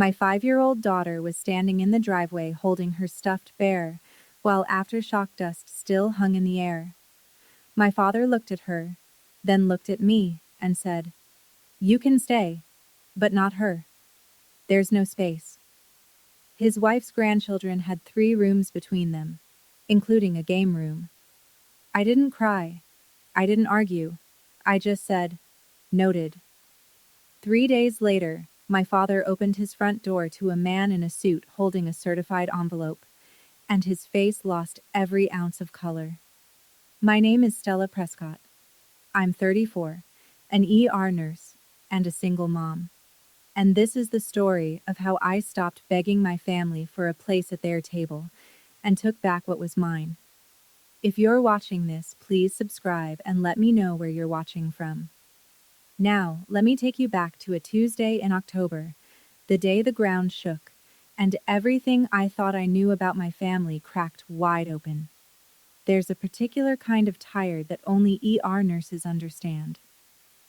My 5-year-old daughter was standing in the driveway holding her stuffed bear, while aftershock dust still hung in the air. My father looked at her, then looked at me, and said, "You can stay, but not her. There's no space." His wife's grandchildren had 3 rooms between them, including a game room. I didn't cry. I didn't argue. I just said, "Noted." 3 days later, my father opened his front door to a man in a suit holding a certified envelope, and his face lost every ounce of color. "My name is Stella Prescott. I'm 34, an ER nurse, and a single mom. And this is the story of how I stopped begging my family for a place at their table and took back what was mine." If you're watching this, please subscribe and let me know where you're watching from. Now, let me take you back to a Tuesday in October, the day the ground shook, and everything I thought I knew about my family cracked wide open. There's a particular kind of tired that only ER nurses understand.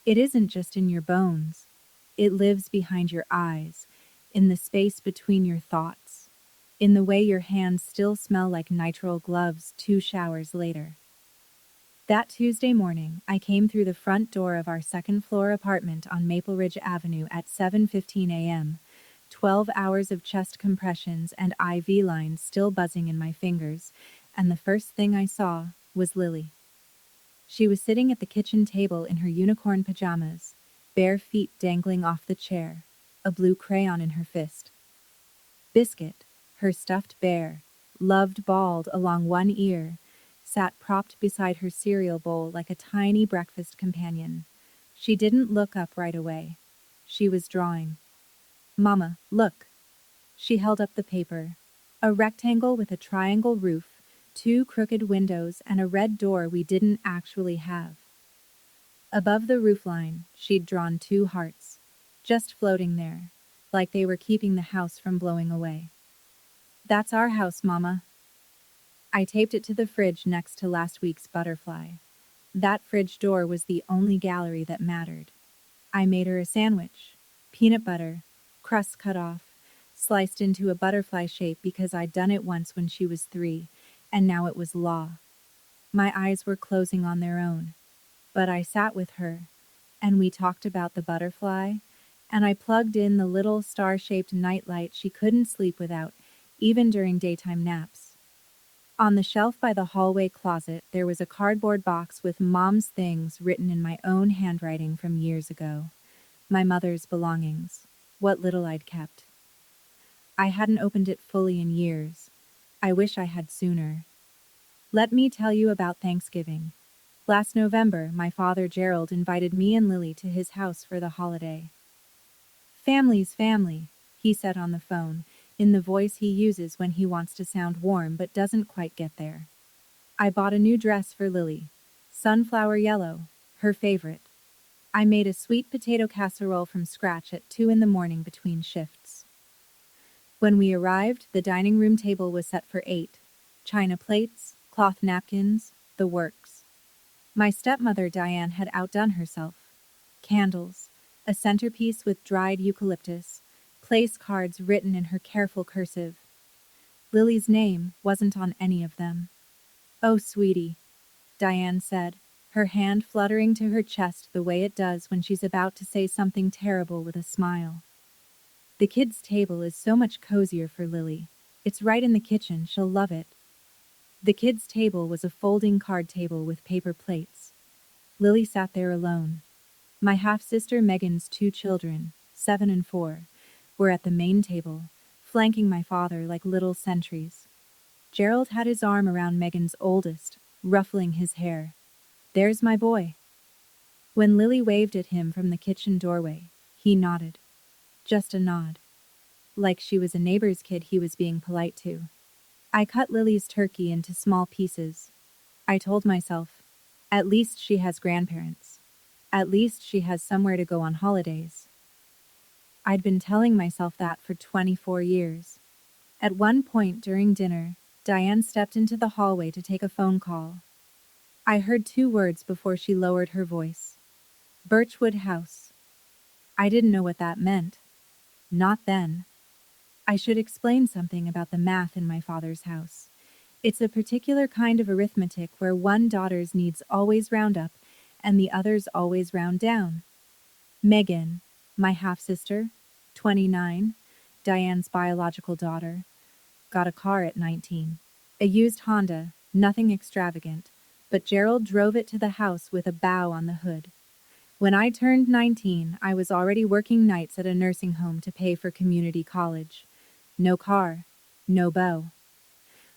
It isn't just in your bones. It lives behind your eyes, in the space between your thoughts, in the way your hands still smell like nitrile gloves 2 showers later. That Tuesday morning, I came through the front door of our second-floor apartment on Maple Ridge Avenue at 7:15 a.m., 12 hours of chest compressions and IV lines still buzzing in my fingers, and the first thing I saw was Lily. She was sitting at the kitchen table in her unicorn pajamas, bare feet dangling off the chair, a blue crayon in her fist. Biscuit, her stuffed bear, loved bald along one ear, sat propped beside her cereal bowl like a tiny breakfast companion. She didn't look up right away. She was drawing. "Mama, look." She held up the paper. A rectangle with a triangle roof, 2 crooked windows, and a red door we didn't actually have. Above the roofline, she'd drawn 2 hearts, just floating there, like they were keeping the house from blowing away. "That's our house, Mama." I taped it to the fridge next to last week's butterfly. That fridge door was the only gallery that mattered. I made her a sandwich. Peanut butter, crust cut off, sliced into a butterfly shape because I'd done it once when she was 3, and now it was law. My eyes were closing on their own. But I sat with her, and we talked about the butterfly, and I plugged in the little star-shaped nightlight she couldn't sleep without, even during daytime naps. On the shelf by the hallway closet, there was a cardboard box with Mom's things written in my own handwriting from years ago. My mother's belongings, what little I'd kept. I hadn't opened it fully in years. I wish I had sooner. Let me tell you about Thanksgiving. Last November, my father Gerald invited me and Lily to his house for the holiday. "Family's family," he said on the phone, in the voice he uses when he wants to sound warm but doesn't quite get there. I bought a new dress for Lily, sunflower yellow, her favorite. I made a sweet potato casserole from scratch at 2 in the morning between shifts. When we arrived, the dining room table was set for 8. China plates, cloth napkins, the works. My stepmother Diane had outdone herself. Candles, a centerpiece with dried eucalyptus, place cards written in her careful cursive. Lily's name wasn't on any of them. "Oh, sweetie," Diane said, her hand fluttering to her chest the way it does when she's about to say something terrible with a smile. "The kids' table is so much cozier for Lily. It's right in the kitchen, she'll love it." The kids' table was a folding card table with paper plates. Lily sat there alone. My half-sister Megan's 2 children, 7 and 4, were at the main table, flanking my father like little sentries. Gerald had his arm around Megan's oldest, ruffling his hair. "There's my boy." When Lily waved at him from the kitchen doorway, he nodded. Just a nod. Like she was a neighbor's kid he was being polite to. I cut Lily's turkey into small pieces. I told myself, at least she has grandparents. At least she has somewhere to go on holidays. I'd been telling myself that for 24 years. At one point during dinner, Diane stepped into the hallway to take a phone call. I heard 2 words before she lowered her voice. "Birchwood House." I didn't know what that meant. Not then. I should explain something about the math in my father's house. It's a particular kind of arithmetic where one daughter's needs always round up and the others always round down. Megan, my half-sister, 29, Diane's biological daughter, got a car at 19. A used Honda, nothing extravagant, but Gerald drove it to the house with a bow on the hood. When I turned 19, I was already working nights at a nursing home to pay for community college. No car, no beau.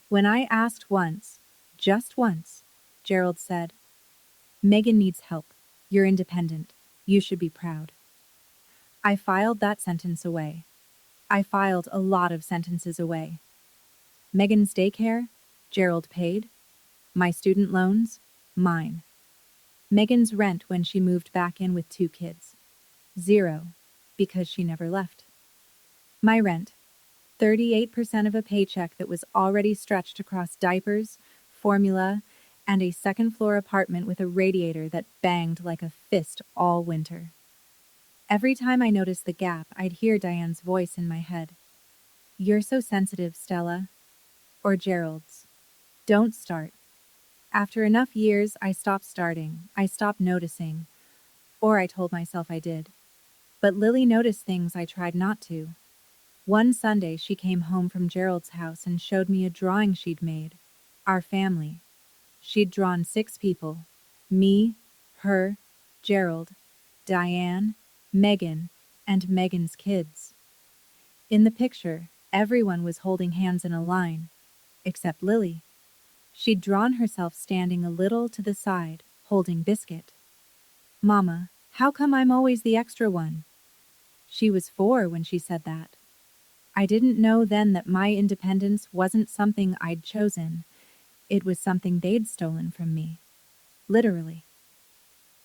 When I asked once, just once, Gerald said, "Megan needs help. You're independent. You should be proud." I filed that sentence away. I filed a lot of sentences away. Megan's daycare? Gerald paid. My student loans? Mine. Megan's rent when she moved back in with 2 kids? 0, because she never left. My rent? 38% of a paycheck that was already stretched across diapers, formula, and a second-floor apartment with a radiator that banged like a fist all winter. Every time I noticed the gap, I'd hear Diane's voice in my head. "You're so sensitive, Stella." Or Gerald's. "Don't start." After enough years, I stopped starting. I stopped noticing. Or I told myself I did. But Lily noticed things I tried not to. One Sunday, she came home from Gerald's house and showed me a drawing she'd made. Our family. She'd drawn 6 people. Me, her, Gerald, Diane, Megan, and Megan's kids. In the picture, everyone was holding hands in a line, except Lily. She'd drawn herself standing a little to the side, holding Biscuit. "Mama, how come I'm always the extra one?" She was 4 when she said that. I didn't know then that my independence wasn't something I'd chosen. It was something they'd stolen from me. Literally.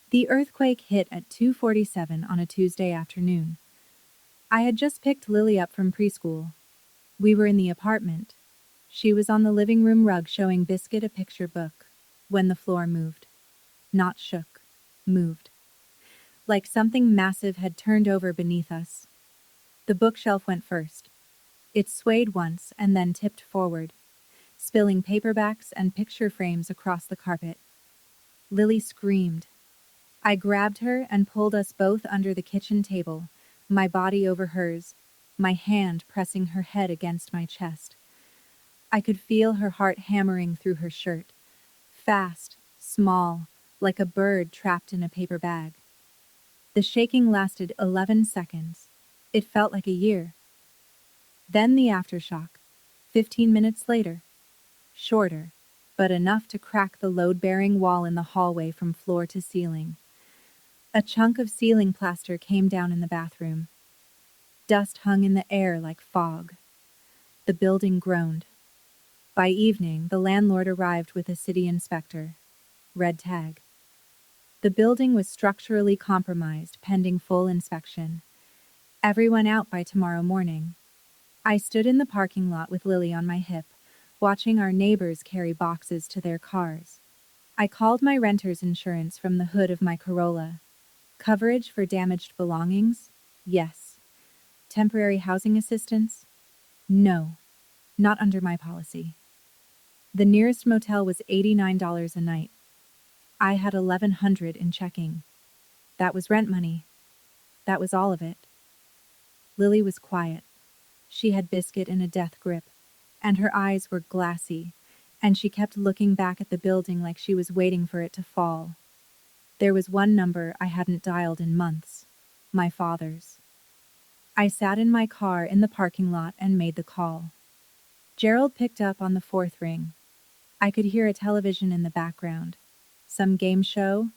The earthquake hit at 2:47 on a Tuesday afternoon. I had just picked Lily up from preschool. We were in the apartment. She was on the living room rug showing Biscuit a picture book, when the floor moved. Not shook. Moved. Like something massive had turned over beneath us. The bookshelf went first. It swayed once and then tipped forward, spilling paperbacks and picture frames across the carpet. Lily screamed. I grabbed her and pulled us both under the kitchen table, my body over hers, my hand pressing her head against my chest. I could feel her heart hammering through her shirt. Fast, small, like a bird trapped in a paper bag. The shaking lasted 11 seconds. It felt like a year. Then the aftershock. 15 minutes later. Shorter, but enough to crack the load-bearing wall in the hallway from floor to ceiling. A chunk of ceiling plaster came down in the bathroom. Dust hung in the air like fog. The building groaned. By evening, the landlord arrived with a city inspector. Red tag. The building was structurally compromised, pending full inspection. Everyone out by tomorrow morning. I stood in the parking lot with Lily on my hip, watching our neighbors carry boxes to their cars. I called my renter's insurance from the hood of my Corolla. Coverage for damaged belongings? Yes. Temporary housing assistance? No. Not under my policy. The nearest motel was $89 a night. I had $1,100 in checking. That was rent money. That was all of it. Lily was quiet. She had Biscuit in a death grip, and her eyes were glassy, and she kept looking back at the building like she was waiting for it to fall. There was one number I hadn't dialed in months. My father's. I sat in my car in the parking lot and made the call. Gerald picked up on the 4th ring. I could hear a television in the background. Some game show,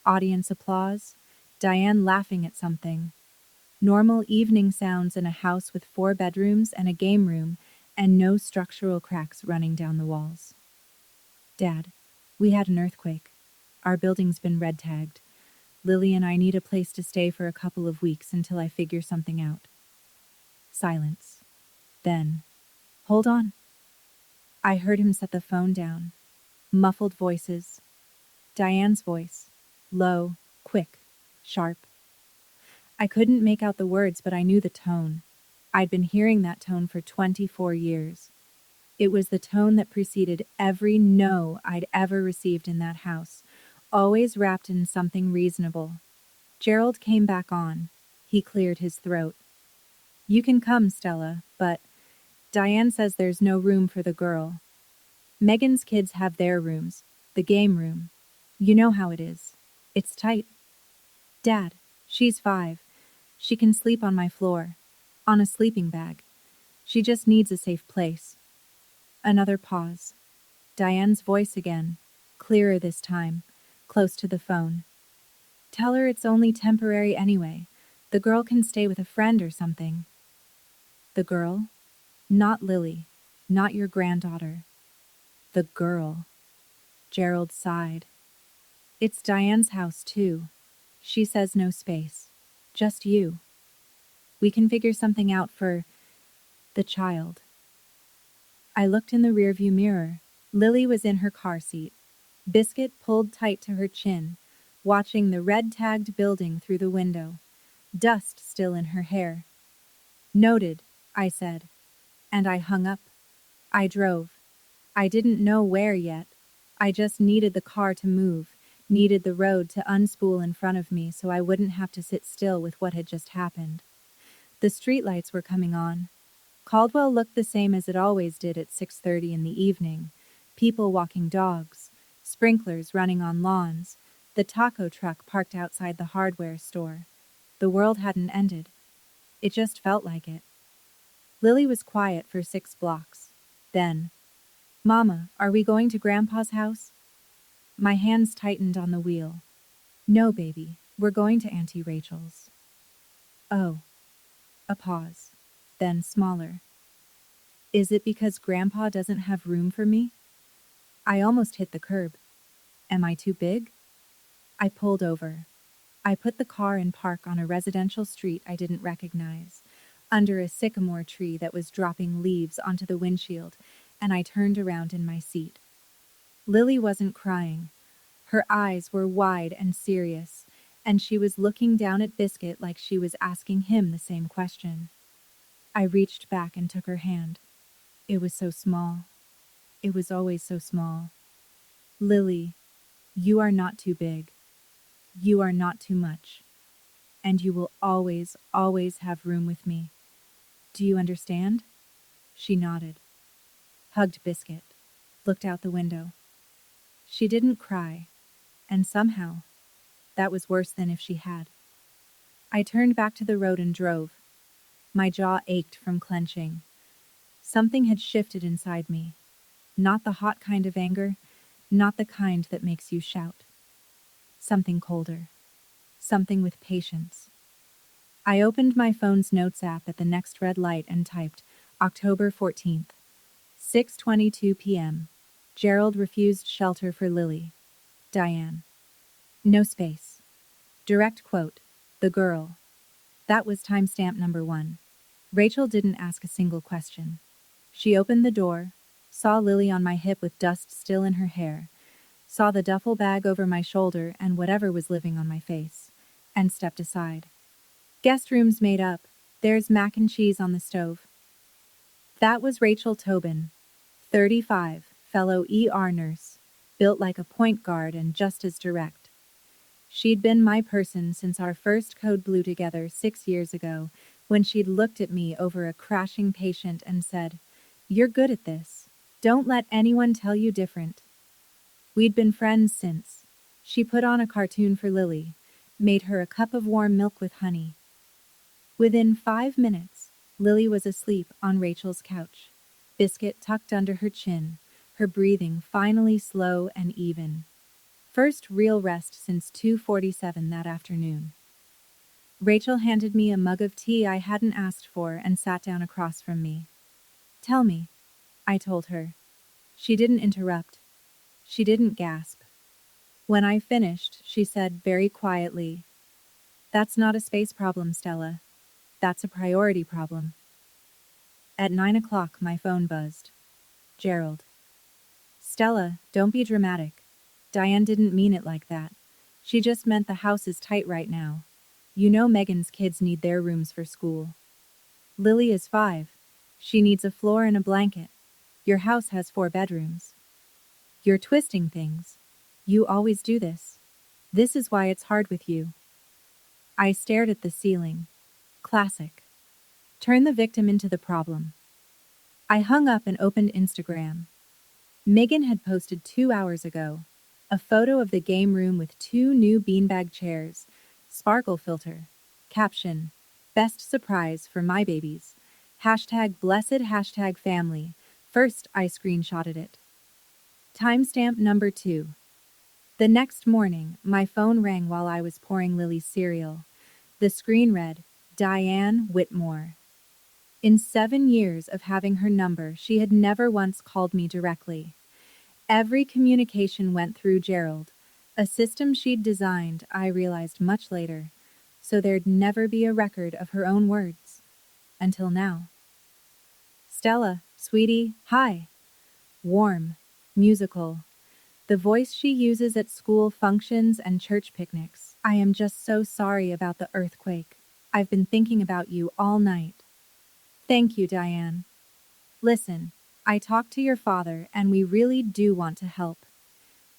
audience applause, Diane laughing at something. Normal evening sounds in a house with 4 bedrooms and a game room and no structural cracks running down the walls. "Dad, we had an earthquake. Our building's been red tagged. Lily and I need a place to stay for a couple of weeks until I figure something out." Silence. Then, "Hold on." I heard him set the phone down. Muffled voices. Diane's voice. Low, quick, sharp. I couldn't make out the words, but I knew the tone. I'd been hearing that tone for 24 years. It was the tone that preceded every no I'd ever received in that house, always wrapped in something reasonable. Gerald came back on. He cleared his throat. You can come, Stella, but Diane says there's no room for the girl. Megan's kids have their rooms, the game room. You know how it is. It's tight. Dad, she's 5. She can sleep on my floor, on a sleeping bag. She just needs a safe place. Another pause. Diane's voice again, clearer this time, close to the phone. Tell her it's only temporary anyway. The girl can stay with a friend or something. The girl? Not Lily. Not your granddaughter. The girl. Gerald sighed. It's Diane's house, too. She says no space. Just you. We can figure something out for the child. I looked in the rearview mirror. Lily was in her car seat, biscuit pulled tight to her chin, watching the red-tagged building through the window, dust still in her hair. Noted, I said, and I hung up. I drove. I didn't know where yet. I just needed the car to move, needed the road to unspool in front of me so I wouldn't have to sit still with what had just happened. The streetlights were coming on. Caldwell looked the same as it always did at 6:30 in the evening. People walking dogs, sprinklers running on lawns, the taco truck parked outside the hardware store. The world hadn't ended. It just felt like it. Lily was quiet for 6 blocks. Then, Mama, are we going to Grandpa's house? My hands tightened on the wheel. No, baby, we're going to Auntie Rachel's. Oh. A pause. Then smaller. Is it because Grandpa doesn't have room for me? I almost hit the curb. Am I too big? I pulled over. I put the car in park on a residential street I didn't recognize, under a sycamore tree that was dropping leaves onto the windshield, and I turned around in my seat. Lily wasn't crying. Her eyes were wide and serious, and she was looking down at Biscuit like she was asking him the same question. I reached back and took her hand. It was so small. It was always so small. Lily, you are not too big. You are not too much. And you will always, always have room with me. Do you understand? She nodded. Hugged Biscuit. Looked out the window. She didn't cry. And somehow, that was worse than if she had. I turned back to the road and drove. My jaw ached from clenching. Something had shifted inside me. Not the hot kind of anger, not the kind that makes you shout. Something colder. Something with patience. I opened my phone's notes app at the next red light and typed, October 14th, 6:22 p.m. Gerald refused shelter for Lily. Diane. No space. Direct quote, the girl. That was timestamp number 1. Rachel didn't ask a single question. She opened the door, saw Lily on my hip with dust still in her hair, saw the duffel bag over my shoulder and whatever was living on my face, and stepped aside. Guest room's made up. There's mac and cheese on the stove. That was Rachel Tobin, 35, fellow ER nurse, built like a point guard and just as direct. She'd been my person since our first code blue together 6 years ago, when she'd looked at me over a crashing patient and said, "You're good at this. Don't let anyone tell you different." We'd been friends since. She put on a cartoon for Lily, made her a cup of warm milk with honey. Within 5 minutes, Lily was asleep on Rachel's couch, Biscuit tucked under her chin, her breathing finally slow and even. First real rest since 2:47 that afternoon. Rachel handed me a mug of tea I hadn't asked for and sat down across from me. Tell me, I told her. She didn't interrupt. She didn't gasp. When I finished, she said very quietly, "That's not a space problem, Stella. That's a priority problem." At 9 o'clock, my phone buzzed. Gerald. "Stella, don't be dramatic. Diane didn't mean it like that. She just meant the house is tight right now. You know Megan's kids need their rooms for school." Lily is 5. She needs a floor and a blanket. Your house has 4 bedrooms. You're twisting things. You always do this. This is why it's hard with you. I stared at the ceiling. Classic. Turn the victim into the problem. I hung up and opened Instagram. Megan had posted 2 hours ago a photo of the game room with 2 new beanbag chairs, sparkle filter, caption, best surprise for my babies, #blessed #family. First, I screenshotted it. Timestamp number 2. The next morning, my phone rang while I was pouring Lily's cereal. The screen read, Diane Whitmore. In 7 years of having her number, she had never once called me directly. Every communication went through Gerald, a system she'd designed, I realized much later, so there'd never be a record of her own words. Until now. Stella, sweetie, hi. Warm, musical. The voice she uses at school functions and church picnics. I am just so sorry about the earthquake. I've been thinking about you all night. Thank you, Diane. Listen, I talked to your father and we really do want to help.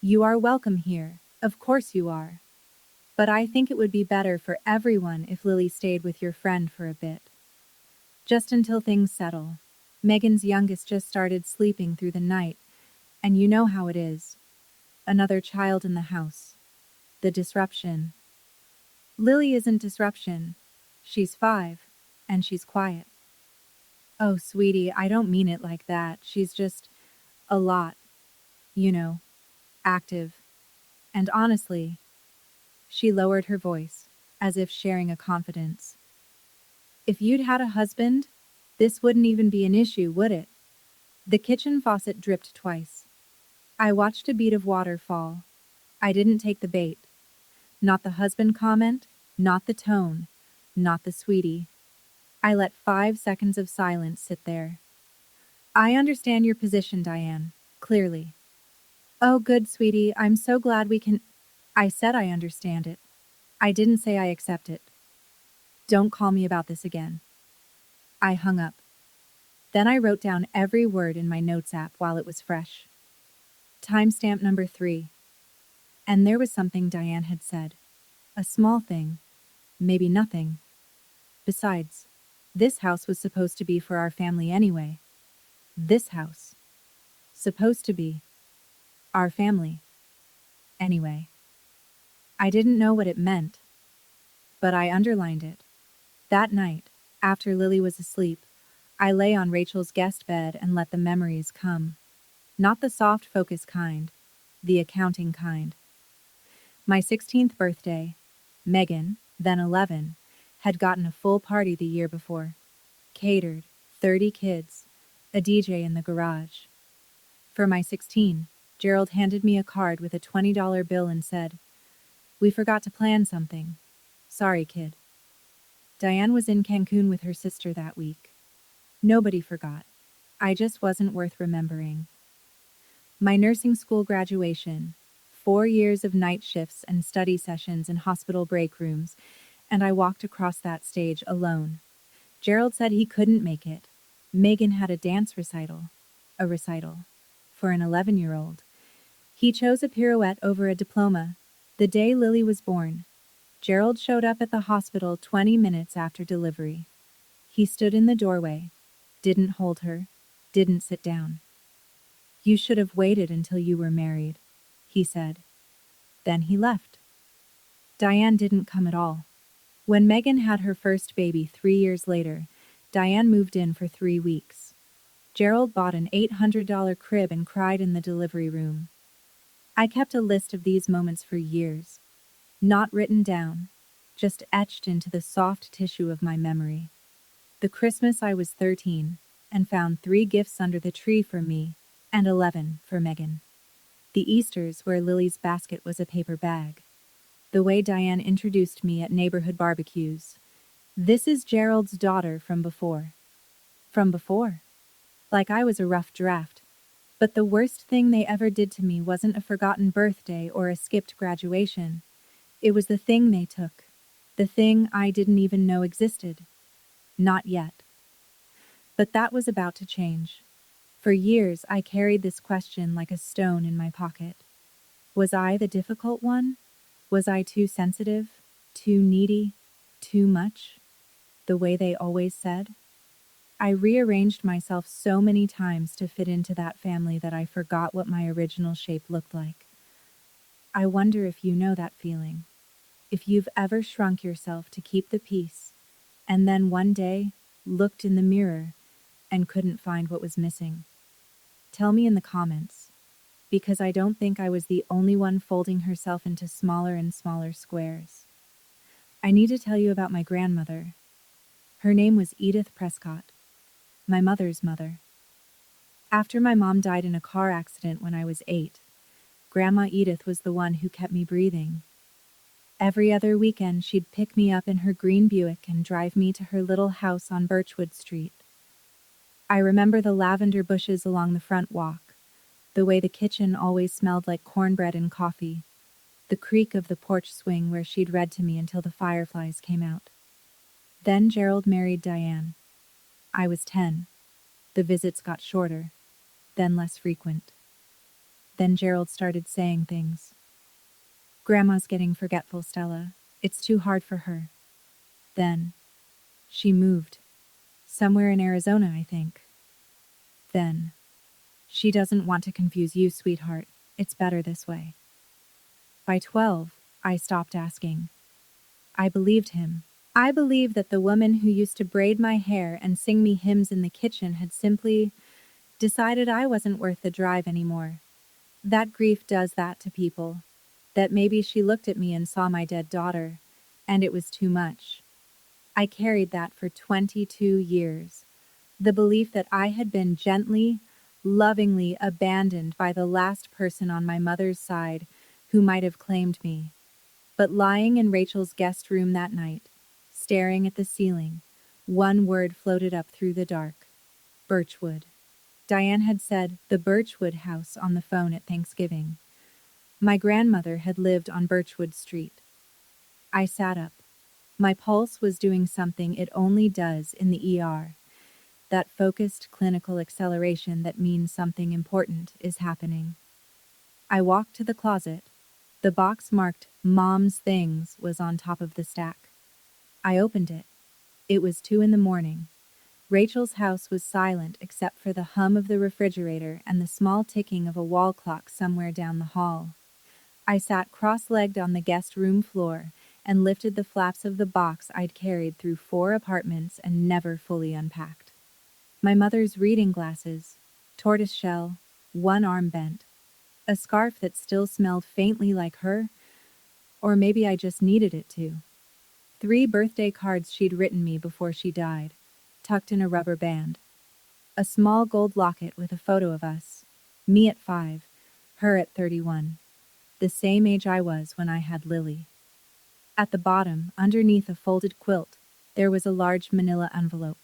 You are welcome here, of course you are. But I think it would be better for everyone if Lily stayed with your friend for a bit. Just until things settle. Megan's youngest just started sleeping through the night, and you know how it is. Another child in the house. The disruption. Lily isn't disruption. She's 5, and she's quiet. Oh, sweetie, I don't mean it like that. She's just a lot, you know, active. And honestly, she lowered her voice, as if sharing a confidence. If you'd had a husband, this wouldn't even be an issue, would it? The kitchen faucet dripped twice. I watched a bead of water fall. I didn't take the bait. Not the husband comment, not the tone, not the sweetie. I let 5 seconds of silence sit there. I understand your position, Diane, clearly. Oh, good, sweetie, I'm so glad we can. I said I understand it. I didn't say I accept it. Don't call me about this again. I hung up. Then I wrote down every word in my notes app while it was fresh. Timestamp number 3. And there was something Diane had said. A small thing. Maybe nothing. Besides, this house was supposed to be for our family anyway. This house. Supposed to be. Our family. Anyway. I didn't know what it meant. But I underlined it. That night, after Lily was asleep, I lay on Rachel's guest bed and let the memories come. Not the soft focus kind. The accounting kind. My 16th birthday, Megan, then 11, had gotten a full party the year before. Catered, 30 kids, a DJ in the garage. For my 16, Gerald handed me a card with a $20 bill and said, "We forgot to plan something. Sorry, kid." Diane was in Cancun with her sister that week. Nobody forgot. I just wasn't worth remembering. My nursing school graduation, 4 years of night shifts and study sessions in hospital break rooms, and I walked across that stage alone. Gerald said he couldn't make it. Megan had a dance recital. A recital. For an 11-year-old. He chose a pirouette over a diploma. The day Lily was born. Gerald showed up at the hospital 20 minutes after delivery. He stood in the doorway. Didn't hold her. Didn't sit down. "You should have waited until you were married," he said. Then he left. Diane didn't come at all. When Megan had her first baby 3 years later, Diane moved in for 3 weeks. Gerald bought an $800 crib and cried in the delivery room. I kept a list of these moments for years. Not written down, just etched into the soft tissue of my memory. The Christmas I was 13, and found 3 gifts under the tree for me, and 11 for Megan. The Easters where Lily's basket was a paper bag. The way Diane introduced me at neighborhood barbecues. "This is Gerald's daughter from before." From before. Like I was a rough draft. But the worst thing they ever did to me wasn't a forgotten birthday or a skipped graduation. It was the thing they took. The thing I didn't even know existed. Not yet. But that was about to change. For years, I carried this question like a stone in my pocket. Was I the difficult one? Was I too sensitive? Too needy? Too much? The way they always said? I rearranged myself so many times to fit into that family that I forgot what my original shape looked like. I wonder if you know that feeling. If you've ever shrunk yourself to keep the peace, and then one day looked in the mirror and couldn't find what was missing. Tell me in the comments, because I don't think I was the only one folding herself into smaller and smaller squares. I need to tell you about my grandmother. Her name was Edith Prescott, my mother's mother. After my mom died in a car accident when I was 8, Grandma Edith was the one who kept me breathing. Every other weekend, she'd pick me up in her green Buick and drive me to her little house on Birchwood Street. I remember the lavender bushes along the front walk, the way the kitchen always smelled like cornbread and coffee, the creak of the porch swing where she'd read to me until the fireflies came out. Then Gerald married Diane. I was 10. The visits got shorter, then less frequent. Then Gerald started saying things. Grandma's getting forgetful, Stella. It's too hard for her. Then, she moved. Somewhere in Arizona, I think. Then, she doesn't want to confuse you, sweetheart. It's better this way. By 12, I stopped asking. I believed him. I believed that the woman who used to braid my hair and sing me hymns in the kitchen had simply decided I wasn't worth the drive anymore. That grief does that to people. That maybe she looked at me and saw my dead daughter, and it was too much. I carried that for 22 years. The belief that I had been gently, lovingly abandoned by the last person on my mother's side who might have claimed me. But lying in Rachel's guest room that night, staring at the ceiling, one word floated up through the dark. Birchwood. Diane had said the Birchwood house on the phone at Thanksgiving. My grandmother had lived on Birchwood Street. I sat up. My pulse was doing something it only does in the ER. That focused clinical acceleration that means something important is happening. I walked to the closet. The box marked Mom's Things was on top of the stack. I opened it. It was 2 a.m. Rachel's house was silent except for the hum of the refrigerator and the small ticking of a wall clock somewhere down the hall. I sat cross-legged on the guest room floor and lifted the flaps of the box I'd carried through 4 apartments and never fully unpacked. My mother's reading glasses, tortoiseshell, one arm bent, a scarf that still smelled faintly like her, or maybe I just needed it to. 3 birthday cards she'd written me before she died, tucked in a rubber band. A small gold locket with a photo of us, me at 5, her at 31, the same age I was when I had Lily. At the bottom, underneath a folded quilt, there was a large manila envelope.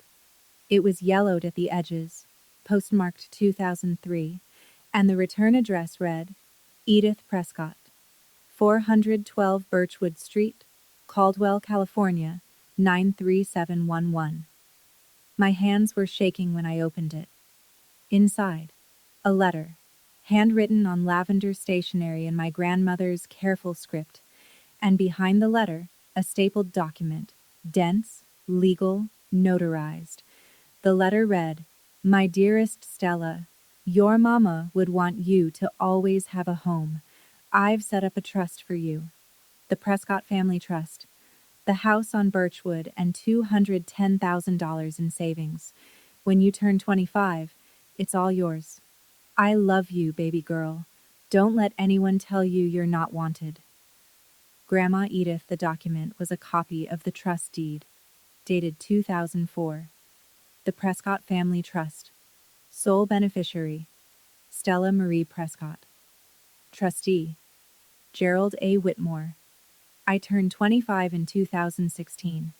It was yellowed at the edges, postmarked 2003, and the return address read, Edith Prescott, 412 Birchwood Street, Caldwell, California, 93711. My hands were shaking when I opened it. Inside, a letter, handwritten on lavender stationery in my grandmother's careful script, and behind the letter, a stapled document, dense, legal, notarized. The letter read, My dearest Stella, your mama would want you to always have a home. I've set up a trust for you. The Prescott Family Trust. The house on Birchwood and $210,000 in savings. When you turn 25, it's all yours. I love you, baby girl. Don't let anyone tell you you're not wanted. Grandma Edith, the document was a copy of the trust deed, dated 2004. The Prescott Family Trust. Sole beneficiary, Stella Marie Prescott. Trustee, Gerald A. Whitmore. I turned 25 in 2016.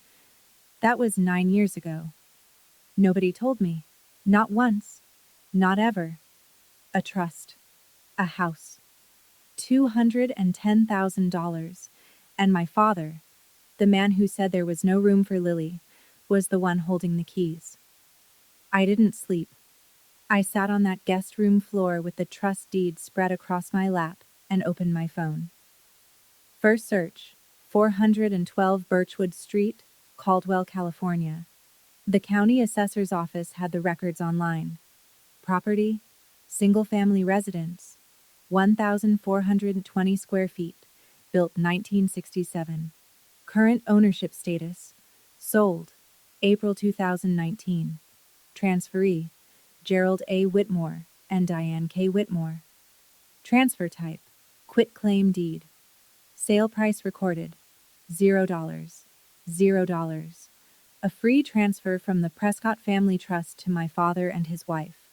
That was 9 years ago. Nobody told me. Not once. Not ever. A trust. A house. $210,000. And my father, the man who said there was no room for Lily, was the one holding the keys. I didn't sleep. I sat on that guest room floor with the trust deed spread across my lap and opened my phone. First search, 412 Birchwood Street, Caldwell, California. The county assessor's office had the records online. Property, single-family residence, 1,420 square feet, built 1967. Current ownership status, sold, April 2019. Transferee, Gerald A. Whitmore and Diane K. Whitmore. Transfer type, quitclaim deed. Sale price recorded, $0. $0. A free transfer from the Prescott Family Trust to my father and his wife,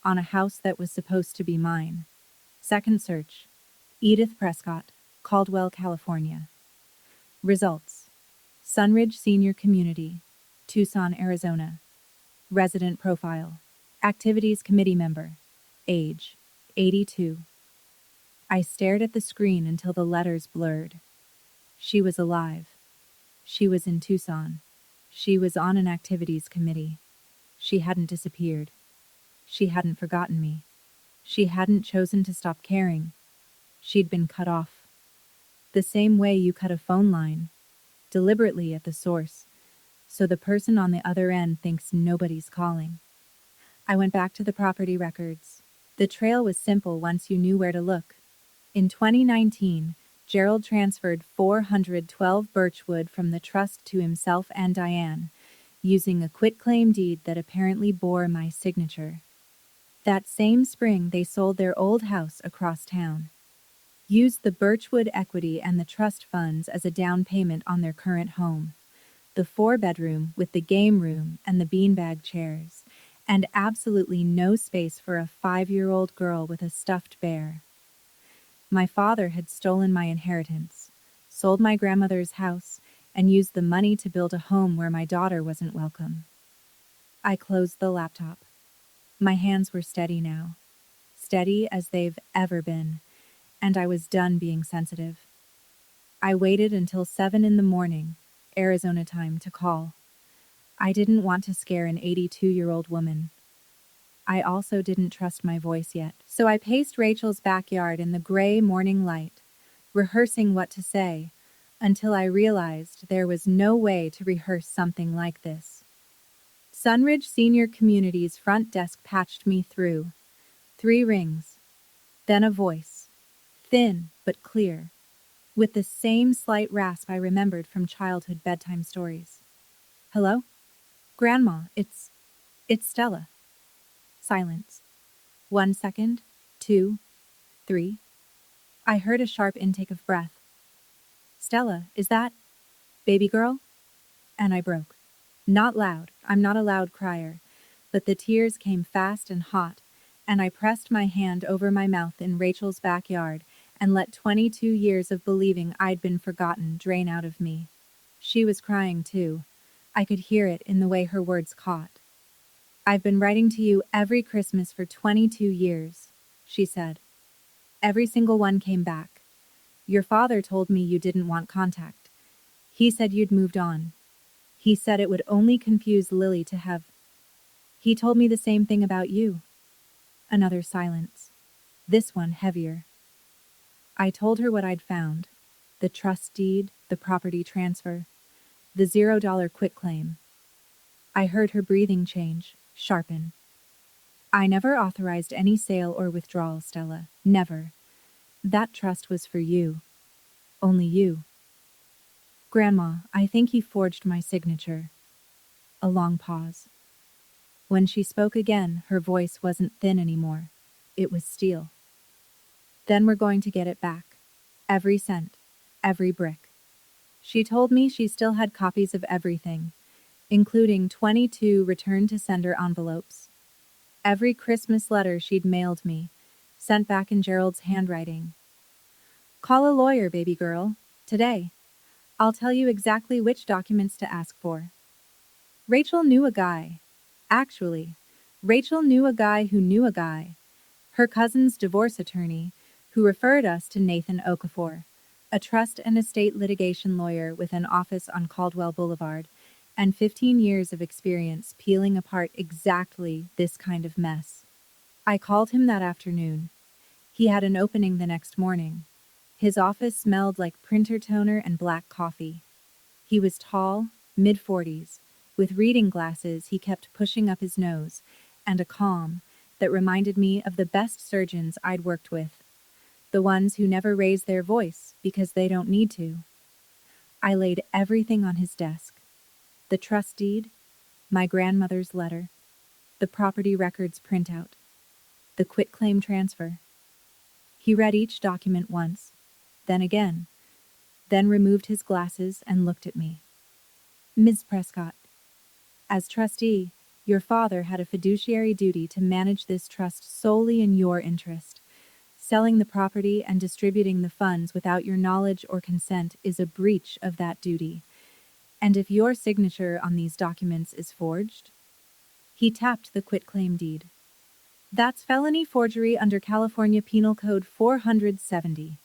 on a house that was supposed to be mine. Second search, Edith Prescott, Caldwell, California. Results, Sunridge Senior Community, Tucson, Arizona. Resident profile, Activities Committee member, age, 82. I stared at the screen until the letters blurred. She was alive. She was in Tucson. She was on an activities committee. She hadn't disappeared. She hadn't forgotten me. She hadn't chosen to stop caring. She'd been cut off. The same way you cut a phone line, deliberately at the source, so the person on the other end thinks nobody's calling. I went back to the property records. The trail was simple once you knew where to look. In 2019, Gerald transferred 412 Birchwood from the trust to himself and Diane, using a quitclaim deed that apparently bore my signature. That same spring, they sold their old house across town. Used the Birchwood equity and the trust funds as a down payment on their current home. The 4-bedroom with the game room and the beanbag chairs, and absolutely no space for a 5-year-old girl with a stuffed bear. My father had stolen my inheritance, sold my grandmother's house, and used the money to build a home where my daughter wasn't welcome. I closed the laptop. My hands were steady now, steady as they've ever been, and I was done being sensitive. I waited until 7 in the morning, Arizona time, to call. I didn't want to scare an 82-year-old woman. I also didn't trust my voice yet, so I paced Rachel's backyard in the gray morning light, rehearsing what to say, until I realized there was no way to rehearse something like this. Sunridge Senior Community's front desk patched me through. 3 rings. Then a voice. Thin, but clear, with the same slight rasp I remembered from childhood bedtime stories. Hello? Grandma, it's Stella. Silence. 1 second, 2, 3. I heard a sharp intake of breath. Stella, is that baby girl? And I broke. Not loud, I'm not a loud crier, but the tears came fast and hot, and I pressed my hand over my mouth in Rachel's backyard and let 22 years of believing I'd been forgotten drain out of me. She was crying too. I could hear it in the way her words caught. I've been writing to you every Christmas for 22 years, she said. Every single one came back. Your father told me you didn't want contact. He said you'd moved on. He said it would only confuse Lily to have. He told me the same thing about you. Another silence. This one heavier. I told her what I'd found. The trust deed, the property transfer, the $0 quitclaim. I heard her breathing change, sharpen. I never authorized any sale or withdrawal, Stella. Never. That trust was for you. Only you. Grandma, I think he forged my signature. A long pause. When she spoke again, her voice wasn't thin anymore. It was steel. Then we're going to get it back. Every cent. Every brick. She told me she still had copies of everything, including 22 return-to-sender envelopes. Every Christmas letter she'd mailed me, sent back in Gerald's handwriting. Call a lawyer, baby girl, today. I'll tell you exactly which documents to ask for. Rachel knew a guy. Actually, Rachel knew a guy who knew a guy. Her cousin's divorce attorney, who referred us to Nathan Okafor, a trust and estate litigation lawyer with an office on Caldwell Boulevard, and 15 years of experience peeling apart exactly this kind of mess. I called him that afternoon. He had an opening the next morning. His office smelled like printer toner and black coffee. He was tall, mid-40s, with reading glasses he kept pushing up his nose, and a calm that reminded me of the best surgeons I'd worked with, the ones who never raise their voice because they don't need to. I laid everything on his desk: the trust deed, my grandmother's letter, the property records printout, the quitclaim transfer. He read each document once, then again, then removed his glasses and looked at me. "Ms. Prescott, as trustee, your father had a fiduciary duty to manage this trust solely in your interest. Selling the property and distributing the funds without your knowledge or consent is a breach of that duty. And if your signature on these documents is forged..." He tapped the quitclaim deed. "That's felony forgery under California Penal Code 470.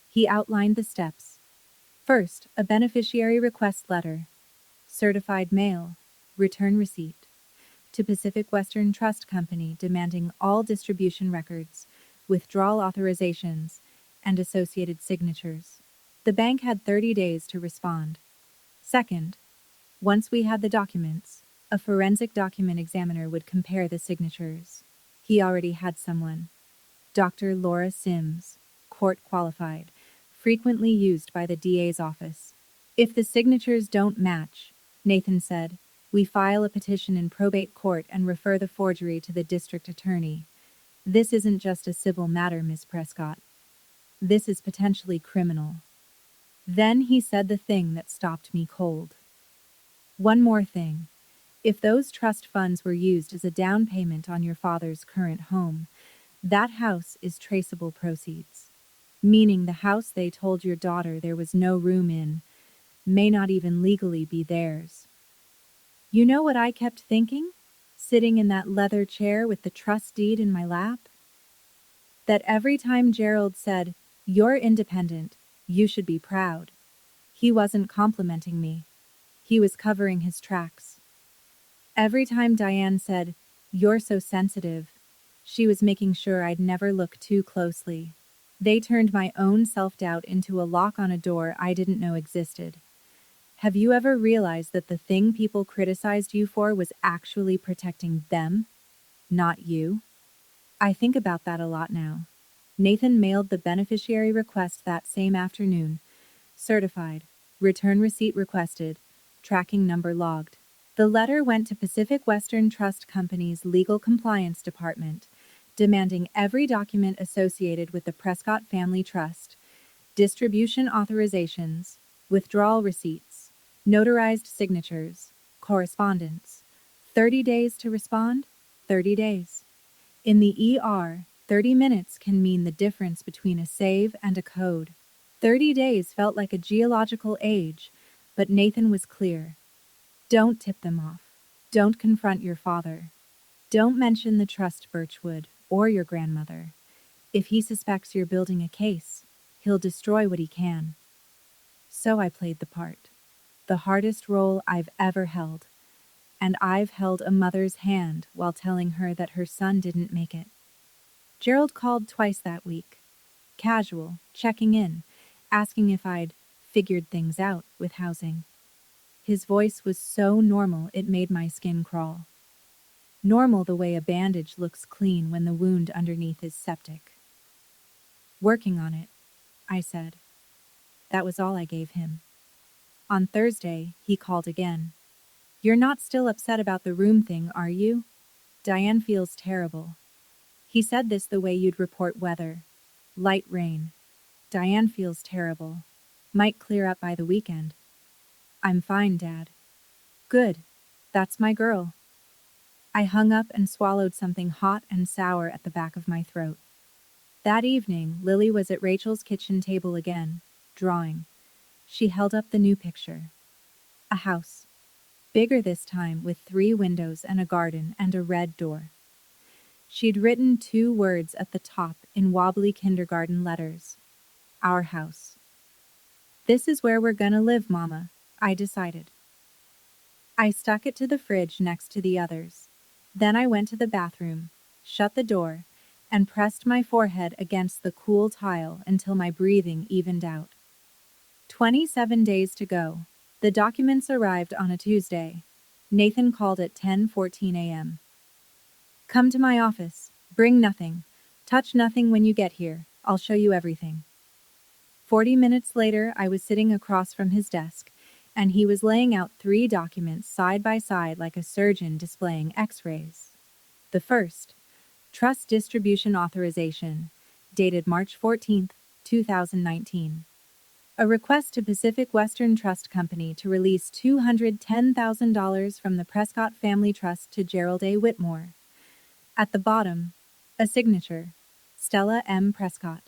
He outlined the steps. First, a beneficiary request letter, certified mail, return receipt, to Pacific Western Trust Company demanding all distribution records, withdrawal authorizations, and associated signatures. The bank had 30 days to respond. Second, once we had the documents, a forensic document examiner would compare the signatures. He already had someone. Dr. Laura Sims, court qualified, frequently used by the DA's office. If the signatures don't match, Nathan said, we file a petition in probate court and refer the forgery to the district attorney. This isn't just a civil matter, Ms. Prescott. This is potentially criminal. Then he said the thing that stopped me cold. One more thing. If those trust funds were used as a down payment on your father's current home, that house is traceable proceeds. Meaning the house they told your daughter there was no room in may not even legally be theirs. You know what I kept thinking, sitting in that leather chair with the trust deed in my lap? That every time Gerald said, "You're independent, you should be proud," he wasn't complimenting me. He was covering his tracks. Every time Diane said, "You're so sensitive," she was making sure I'd never look too closely. They turned my own self-doubt into a lock on a door I didn't know existed. Have you ever realized that the thing people criticized you for was actually protecting them, not you? I think about that a lot now. Nathan mailed the beneficiary request that same afternoon. Certified. Return receipt requested. Tracking number logged. The letter went to Pacific Western Trust Company's Legal Compliance Department, demanding every document associated with the Prescott Family Trust, distribution authorizations, withdrawal receipts, notarized signatures, correspondence. 30 days to respond? 30 days. In the ER, 30 minutes can mean the difference between a save and a code. 30 days felt like a geological age, but Nathan was clear. Don't tip them off. Don't confront your father. Don't mention the trust, Birchwood, or your grandmother. If he suspects you're building a case, he'll destroy what he can. So I played the part. The hardest role I've ever held. And I've held a mother's hand while telling her that her son didn't make it. Gerald called twice that week. Casual, checking in, asking if I'd figured things out with housing. His voice was so normal it made my skin crawl. Normal the way a bandage looks clean when the wound underneath is septic. Working on it, I said. That was all I gave him. On Thursday, he called again. You're not still upset about the room thing, are you? Diane feels terrible. He said this the way you'd report weather. Light rain. Diane feels terrible. Might clear up by the weekend. I'm fine, Dad. Good. That's my girl. I hung up and swallowed something hot and sour at the back of my throat. That evening, Lily was at Rachel's kitchen table again, drawing. She held up the new picture. A house. Bigger this time, with 3 windows and a garden and a red door. She'd written 2 words at the top in wobbly kindergarten letters. Our house. This is where we're gonna live, Mama, I decided. I stuck it to the fridge next to the others. Then I went to the bathroom, shut the door, and pressed my forehead against the cool tile until my breathing evened out. 27 days to go. The documents arrived on a Tuesday. Nathan called at 10:14 a.m. Come to my office. Bring nothing. Touch nothing when you get here. I'll show you everything. 40 minutes later, I was sitting across from his desk, and he was laying out 3 documents side by side like a surgeon displaying x-rays. The first, Trust Distribution Authorization, dated March 14, 2019. A request to Pacific Western Trust Company to release $210,000 from the Prescott Family Trust to Gerald A. Whitmore. At the bottom, a signature, Stella M. Prescott.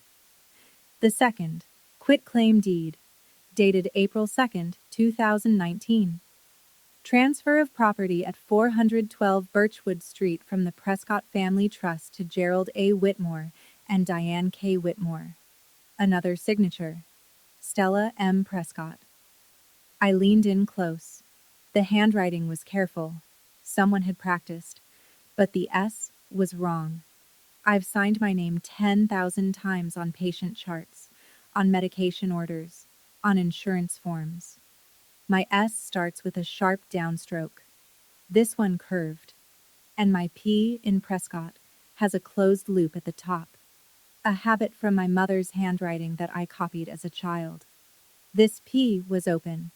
The second, Quitclaim Deed, dated April 2, 2019. Transfer of property at 412 Birchwood Street from the Prescott Family Trust to Gerald A. Whitmore and Diane K. Whitmore. Another signature, Stella M. Prescott. I leaned in close. The handwriting was careful. Someone had practiced, but the S was wrong. I've signed my name 10,000 times on patient charts, on medication orders, on insurance forms. My S starts with a sharp downstroke. This one curved. And my P in Prescott has a closed loop at the top. A habit from my mother's handwriting that I copied as a child. This P was open.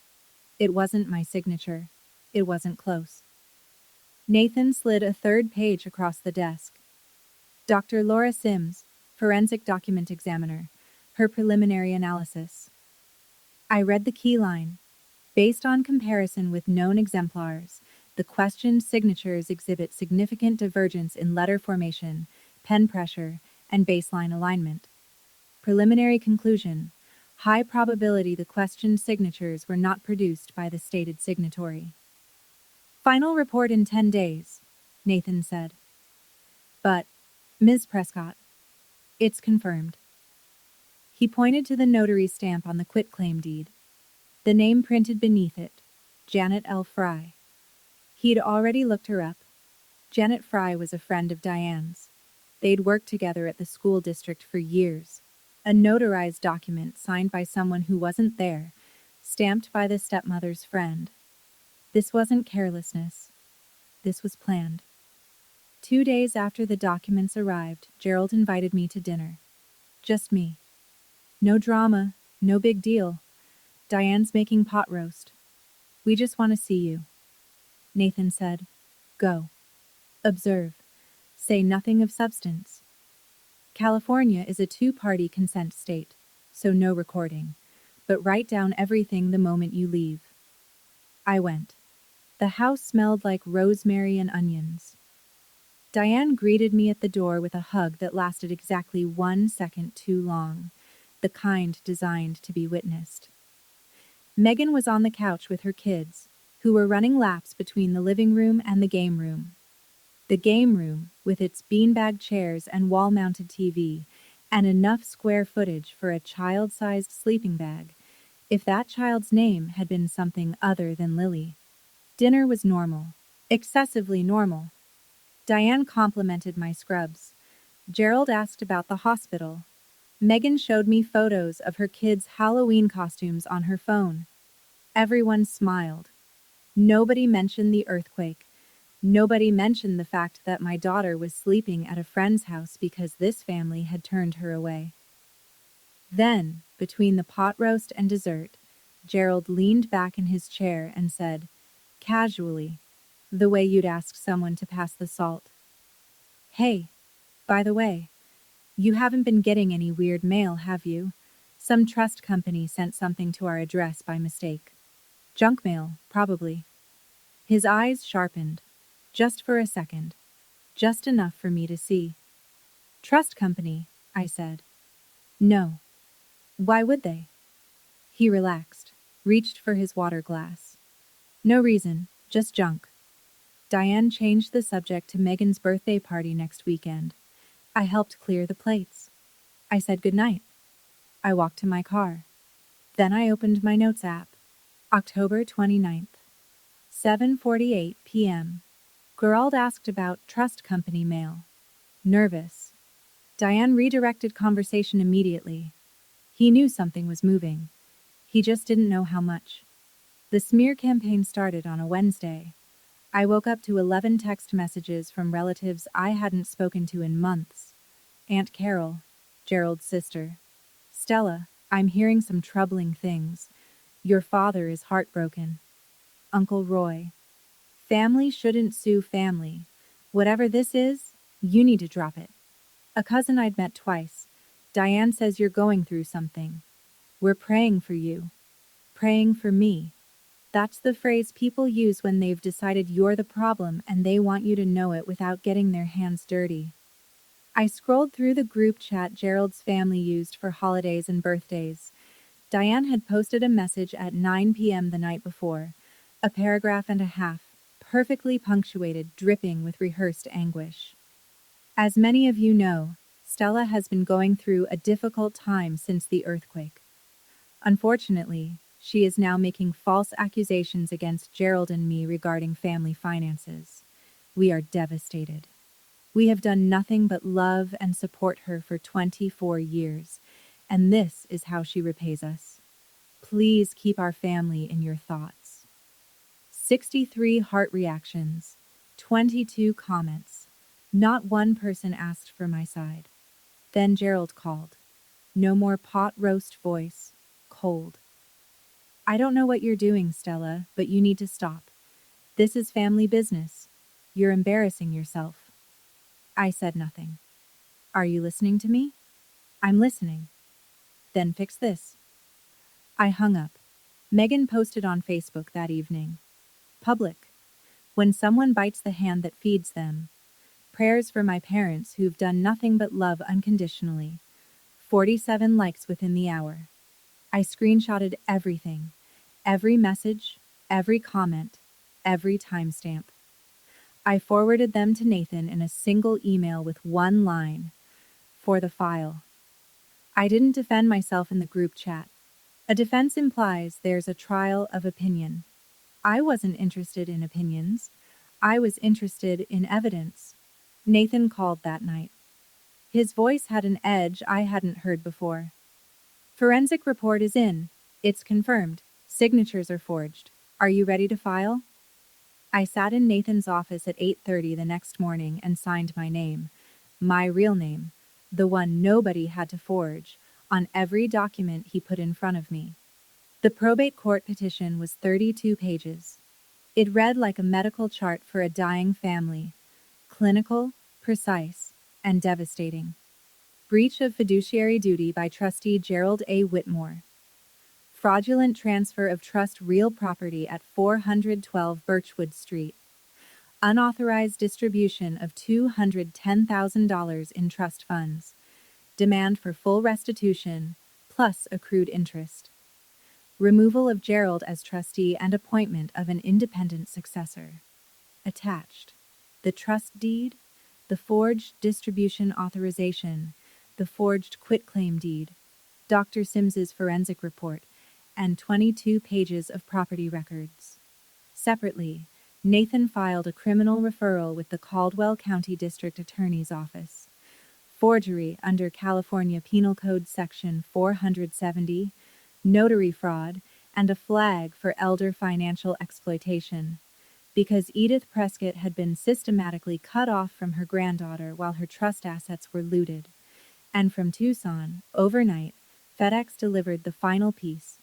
It wasn't my signature. It wasn't close. Nathan slid a third page across the desk. Dr. Laura Sims, Forensic Document Examiner, her preliminary analysis. I read the key line. Based on comparison with known exemplars, the questioned signatures exhibit significant divergence in letter formation, pen pressure, and baseline alignment. Preliminary conclusion. High probability the questioned signatures were not produced by the stated signatory. Final report in 10 days, Nathan said. But, Ms. Prescott, it's confirmed. He pointed to the notary stamp on the quitclaim deed. The name printed beneath it, Janet L. Fry. He'd already looked her up. Janet Fry was a friend of Diane's. They'd worked together at the school district for years. A notarized document signed by someone who wasn't there, stamped by the stepmother's friend. This wasn't carelessness. This was planned. 2 days after the documents arrived, Gerald invited me to dinner. Just me. No drama, no big deal. Diane's making pot roast. We just want to see you. Nathan said, Go. Observe. Say nothing of substance. California is a 2-party consent state, so no recording, but write down everything the moment you leave. I went. The house smelled like rosemary and onions. Diane greeted me at the door with a hug that lasted exactly 1 second too long, the kind designed to be witnessed. Megan was on the couch with her kids, who were running laps between the living room and the game room. The game room, with its beanbag chairs and wall-mounted TV, and enough square footage for a child-sized sleeping bag, if that child's name had been something other than Lily. Dinner was normal, excessively normal. Diane complimented my scrubs. Gerald asked about the hospital. Megan showed me photos of her kids' Halloween costumes on her phone. Everyone smiled. Nobody mentioned the earthquake. Nobody mentioned the fact that my daughter was sleeping at a friend's house because this family had turned her away. Then, between the pot roast and dessert, Gerald leaned back in his chair and said, casually, the way you'd ask someone to pass the salt, Hey, by the way, you haven't been getting any weird mail, have you? Some trust company sent something to our address by mistake. Junk mail, probably. His eyes sharpened. Just for a second. Just enough for me to see. Trust company, I said. No. Why would they? He relaxed, reached for his water glass. No reason, just junk. Diane changed the subject to Megan's birthday party next weekend. I helped clear the plates. I said goodnight. I walked to my car. Then I opened my notes app. October 29th. 7:48 p.m. Gerald asked about trust company mail. Nervous. Diane redirected conversation immediately. He knew something was moving. He just didn't know how much. The smear campaign started on a Wednesday. I woke up to 11 text messages from relatives I hadn't spoken to in months. Aunt Carol, Gerald's sister. Stella, I'm hearing some troubling things. Your father is heartbroken. Uncle Roy. Family shouldn't sue family. Whatever this is, you need to drop it. A cousin I'd met twice. Diane says you're going through something. We're praying for you. Praying for me. That's the phrase people use when they've decided you're the problem and they want you to know it without getting their hands dirty. I scrolled through the group chat Gerald's family used for holidays and birthdays. Diane had posted a message at 9 p.m. the night before, a paragraph and a half, perfectly punctuated, dripping with rehearsed anguish. As many of you know, Stella has been going through a difficult time since the earthquake. Unfortunately, she is now making false accusations against Gerald and me regarding family finances. We are devastated. We have done nothing but love and support her for 24 years, and this is how she repays us. Please keep our family in your thoughts. 63 heart reactions, 22 comments. Not one person asked for my side. Then Gerald called. No more pot roast voice, cold. I don't know what you're doing, Stella, but you need to stop. This is family business. You're embarrassing yourself. I said nothing. Are you listening to me? I'm listening. Then fix this. I hung up. Megan posted on Facebook that evening. Public. When someone bites the hand that feeds them. Prayers for my parents who've done nothing but love unconditionally. 47 likes within the hour. I screenshotted everything. Every message, every comment, every timestamp. I forwarded them to Nathan in a single email with one line. For the file. I didn't defend myself in the group chat. A defense implies there's a trial of opinion. I wasn't interested in opinions. I was interested in evidence. Nathan called that night. His voice had an edge I hadn't heard before. Forensic report is in. It's confirmed. Signatures are forged. Are you ready to file? I sat in Nathan's office at 8:30 the next morning and signed my name. My real name. The one nobody had to forge, on every document he put in front of me. The probate court petition was 32 pages. It read like a medical chart for a dying family. Clinical, precise, and devastating. Breach of fiduciary duty by trustee Gerald A. Whitmore. Fraudulent transfer of trust real property at 412 Birchwood Street. Unauthorized distribution of $210,000 in trust funds. Demand for full restitution, plus accrued interest. Removal of Gerald as trustee and appointment of an independent successor. Attached. The trust deed, the forged distribution authorization, the forged quitclaim deed, Dr. Sims's forensic report, and 22 pages of property records. Separately, Nathan filed a criminal referral with the Caldwell County District Attorney's Office. Forgery under California Penal Code Section 470, notary fraud, and a flag for elder financial exploitation. Because Edith Prescott had been systematically cut off from her granddaughter while her trust assets were looted. And from Tucson, overnight, FedEx delivered the final piece.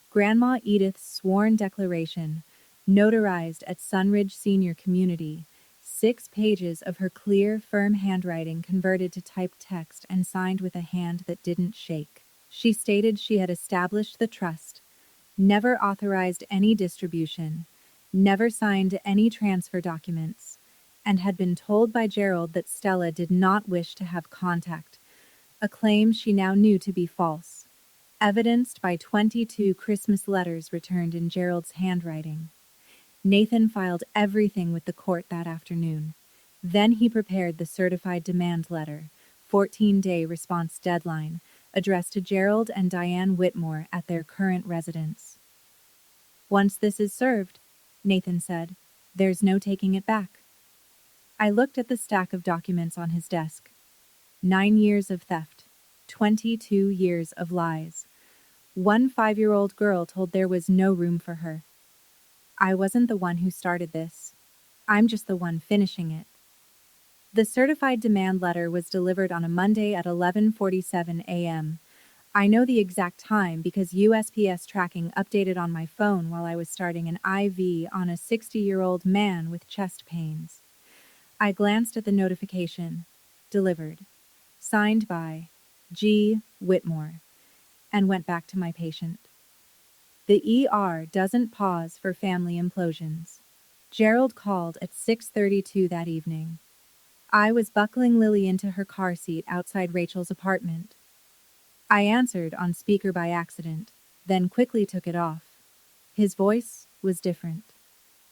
Grandma Edith's sworn declaration, notarized at Sunridge Senior Community, 6 pages of her clear, firm handwriting converted to typed text and signed with a hand that didn't shake. She stated she had established the trust, never authorized any distribution, never signed any transfer documents, and had been told by Gerald that Stella did not wish to have contact, a claim she now knew to be false, evidenced by 22 Christmas letters returned in Gerald's handwriting. Nathan filed everything with the court that afternoon. Then he prepared the certified demand letter, 14-day response deadline, addressed to Gerald and Diane Whitmore at their current residence. Once this is served, Nathan said. There's no taking it back. I looked at the stack of documents on his desk. 9 years of theft. 22 years of lies. One 5-year-old girl told there was no room for her. I wasn't the one who started this. I'm just the one finishing it. The certified demand letter was delivered on a Monday at 11:47 a.m. I know the exact time because USPS tracking updated on my phone while I was starting an IV on a 60-year-old man with chest pains. I glanced at the notification. Delivered. Signed by G. Whitmore. And went back to my patient. The ER doesn't pause for family implosions. Gerald called at 6:32 that evening. I was buckling Lily into her car seat outside Rachel's apartment. I answered on speaker by accident, then quickly took it off. His voice was different.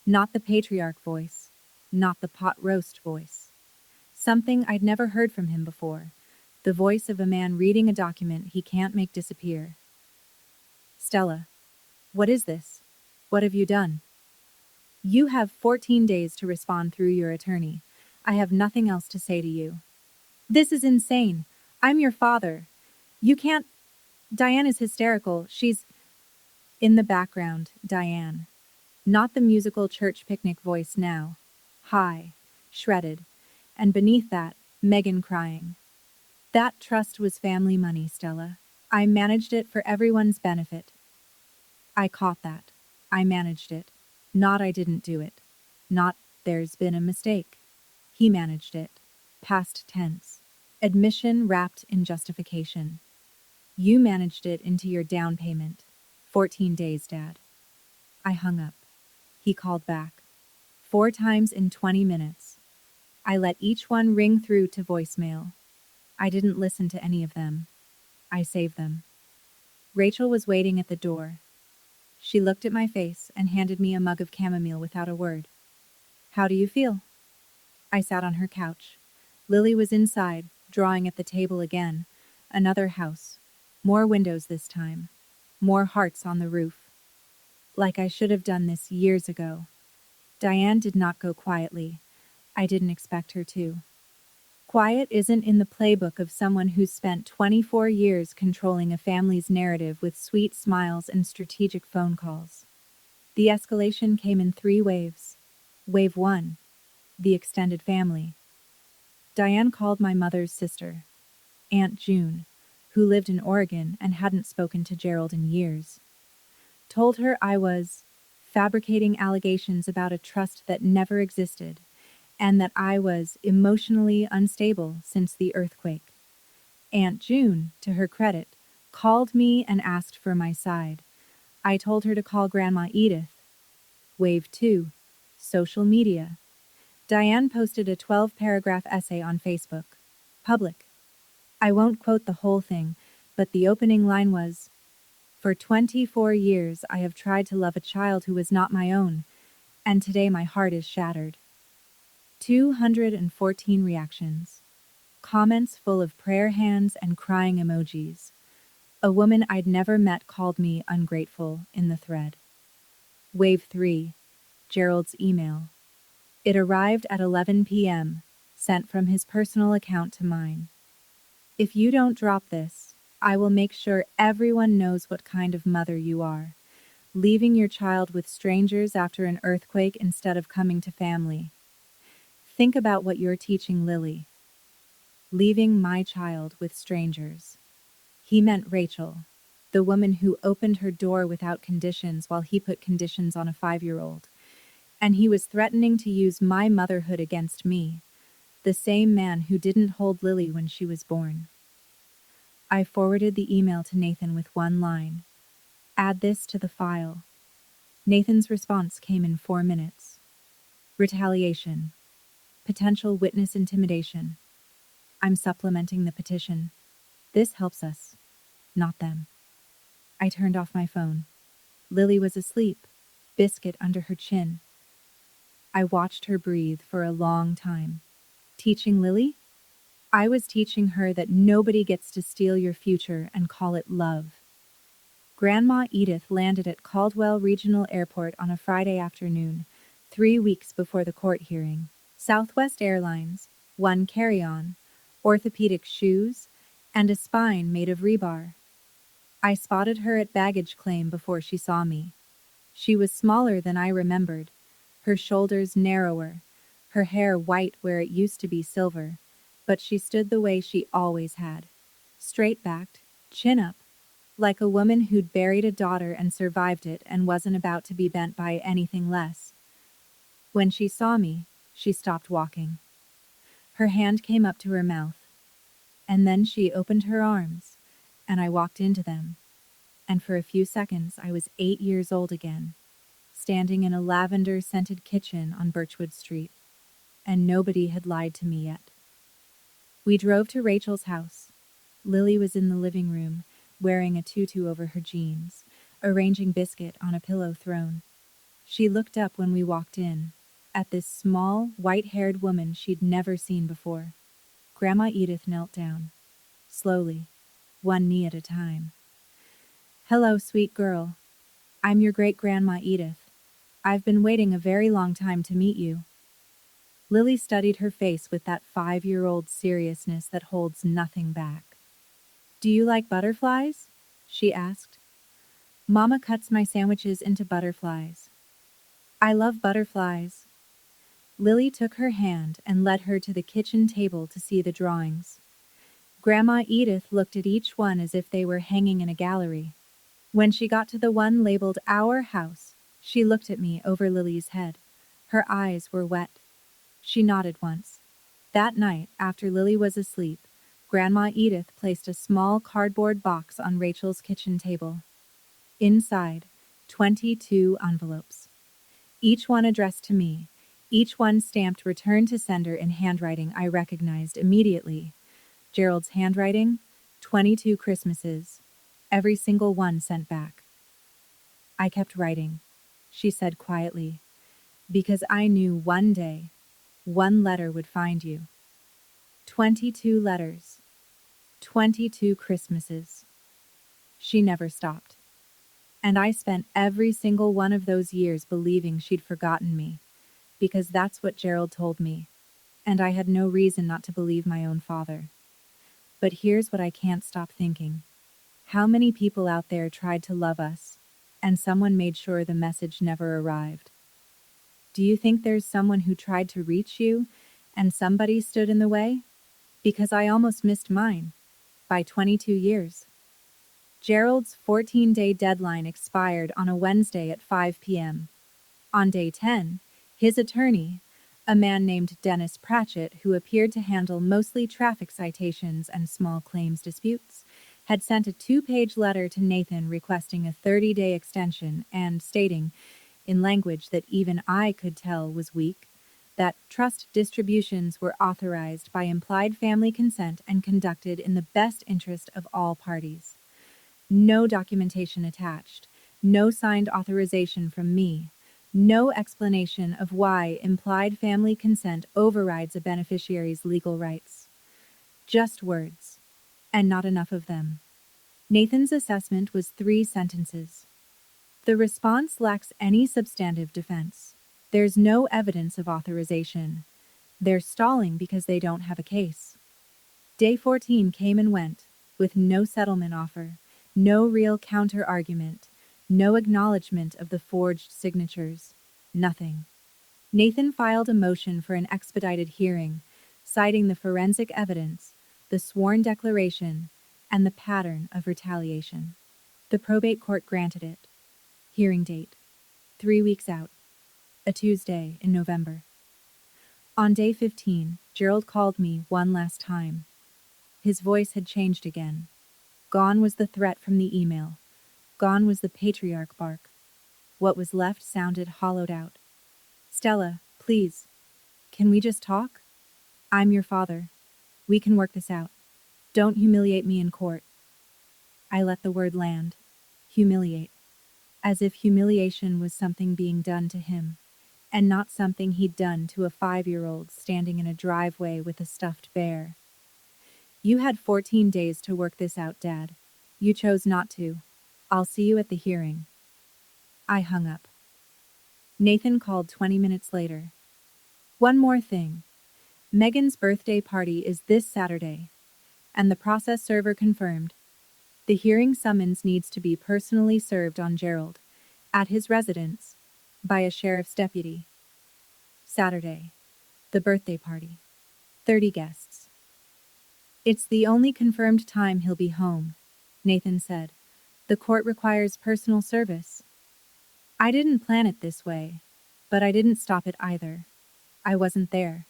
Not the patriarch voice, not the pot roast voice. Something I'd never heard from him before, the voice of a man reading a document he can't make disappear. Stella, what is this? What have you done? You have 14 days to respond through your attorney. I have nothing else to say to you. This is insane. I'm your father. You can't. Diane is hysterical. She's. In the background, Diane. Not the musical church picnic voice now. High, shredded. And beneath that, Megan crying. That trust was family money, Stella. I managed it for everyone's benefit. I caught that. I managed it. Not I didn't do it. Not there's been a mistake. He managed it. Past tense. Admission wrapped in justification. You managed it into your down payment. 14 days, Dad. I hung up. He called back. 4 times in 20 minutes. I let each one ring through to voicemail. I didn't listen to any of them. I saved them. Rachel was waiting at the door. She looked at my face and handed me a mug of chamomile without a word. How do you feel? I sat on her couch. Lily was inside, drawing at the table again. Another house. More windows this time. More hearts on the roof. Like I should have done this years ago. Diane did not go quietly. I didn't expect her to. Quiet isn't in the playbook of someone who's spent 24 years controlling a family's narrative with sweet smiles and strategic phone calls. The escalation came in 3 waves. Wave 1. The extended family. Diane called my mother's sister, Aunt June, who lived in Oregon and hadn't spoken to Gerald in years. Told her I was fabricating allegations about a trust that never existed, and that I was emotionally unstable since the earthquake. Aunt June, to her credit, called me and asked for my side. I told her to call Grandma Edith. Wave 2. Social media. Diane posted a 12-paragraph essay on Facebook. Public. I won't quote the whole thing, but the opening line was, "For 24 years I have tried to love a child who was not my own, and today my heart is shattered." 214 reactions. Comments full of prayer hands and crying emojis. A woman I'd never met called me ungrateful in the thread. Wave 3. Gerald's email. It arrived at 11 p.m., sent from his personal account to mine. If you don't drop this, I will make sure everyone knows what kind of mother you are. Leaving your child with strangers after an earthquake instead of coming to family. Think about what you're teaching Lily. Leaving my child with strangers. He meant Rachel, the woman who opened her door without conditions while he put conditions on a 5-year-old. And he was threatening to use my motherhood against me, the same man who didn't hold Lily when she was born. I forwarded the email to Nathan with one line. Add this to the file. Nathan's response came in 4 minutes. Retaliation. Potential witness intimidation. I'm supplementing the petition. This helps us, not them. I turned off my phone. Lily was asleep, biscuit under her chin. I watched her breathe for a long time. Teaching Lily? I was teaching her that nobody gets to steal your future and call it love. Grandma Edith landed at Caldwell Regional Airport on a Friday afternoon, 3 weeks before the court hearing. Southwest Airlines, one carry-on, orthopedic shoes, and a spine made of rebar. I spotted her at baggage claim before she saw me. She was smaller than I remembered, her shoulders narrower, her hair white where it used to be silver, but she stood the way she always had. Straight-backed, chin up, like a woman who'd buried a daughter and survived it and wasn't about to be bent by anything less. When she saw me, she stopped walking. Her hand came up to her mouth, and then she opened her arms, and I walked into them. And for a few seconds I was 8 years old again, standing in a lavender-scented kitchen on Birchwood Street, and nobody had lied to me yet. We drove to Rachel's house. Lily was in the living room, wearing a tutu over her jeans, arranging biscuit on a pillow throne. She looked up when we walked in, at this small, white-haired woman she'd never seen before. Grandma Edith knelt down, slowly, one knee at a time. "Hello, sweet girl. I'm your great-grandma Edith. I've been waiting a very long time to meet you." Lily studied her face with that 5-year-old seriousness that holds nothing back. "Do you like butterflies?" she asked. "Mama cuts my sandwiches into butterflies." "I love butterflies." Lily took her hand and led her to the kitchen table to see the drawings. Grandma Edith looked at each one as if they were hanging in a gallery. When she got to the one labeled "Our House," she looked at me over Lily's head. Her eyes were wet. She nodded once. That night, after Lily was asleep, Grandma Edith placed a small cardboard box on Rachel's kitchen table. Inside, 22 envelopes. Each one addressed to me, each one stamped "Return to Sender" in handwriting I recognized immediately. Gerald's handwriting, 22 Christmases, every single one sent back. "I kept writing," she said quietly, "because I knew one day, one letter would find you. 22 letters, 22 Christmases." She never stopped. And I spent every single one of those years believing she'd forgotten me, because that's what Gerald told me, and I had no reason not to believe my own father. But here's what I can't stop thinking. How many people out there tried to love us, and someone made sure the message never arrived? Do you think there's someone who tried to reach you, and somebody stood in the way? Because I almost missed mine, by 22 years. Gerald's 14-day deadline expired on a Wednesday at 5 p.m. On day 10, his attorney, a man named Dennis Pratchett, who appeared to handle mostly traffic citations and small claims disputes, had sent a 2-page letter to Nathan requesting a 30-day extension and stating, in language that even I could tell was weak, that trust distributions were authorized by implied family consent and conducted in the best interest of all parties. No documentation attached, no signed authorization from me, no explanation of why implied family consent overrides a beneficiary's legal rights. Just words, and not enough of them. Nathan's assessment was 3 sentences. The response lacks any substantive defense. There's no evidence of authorization. They're stalling because they don't have a case. Day 14 came and went, with no settlement offer, no real counter-argument, no acknowledgement of the forged signatures, nothing. Nathan filed a motion for an expedited hearing, citing the forensic evidence, the sworn declaration, and the pattern of retaliation. The probate court granted it. Hearing date: 3 weeks out, a Tuesday in November. On day 15, Gerald called me one last time. His voice had changed again. Gone was the threat from the email. Gone was the patriarch bark. What was left sounded hollowed out. "Stella, please. Can we just talk? I'm your father. We can work this out. Don't humiliate me in court." I let the word land. Humiliate. As if humiliation was something being done to him, and not something he'd done to a 5-year-old standing in a driveway with a stuffed bear. "You had 14 days to work this out, Dad. You chose not to." I'll see you at the hearing. I hung up. Nathan called 20 minutes later. One more thing. Megan's birthday party is this Saturday, and the process server confirmed. The hearing summons needs to be personally served on Gerald, at his residence, by a sheriff's deputy. Saturday. The birthday party. 30 guests. It's the only confirmed time he'll be home, Nathan said. The court requires personal service. I didn't plan it this way, but I didn't stop it either. I wasn't there.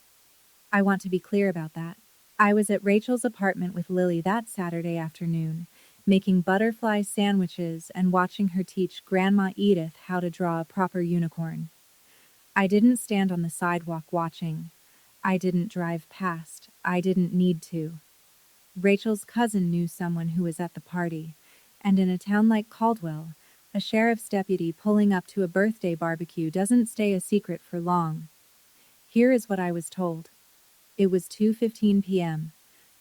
I want to be clear about that. I was at Rachel's apartment with Lily that Saturday afternoon, making butterfly sandwiches and watching her teach Grandma Edith how to draw a proper unicorn. I didn't stand on the sidewalk watching. I didn't drive past. I didn't need to. Rachel's cousin knew someone who was at the party, and in a town like Caldwell, a sheriff's deputy pulling up to a birthday barbecue doesn't stay a secret for long. Here is what I was told. It was 2:15 p.m.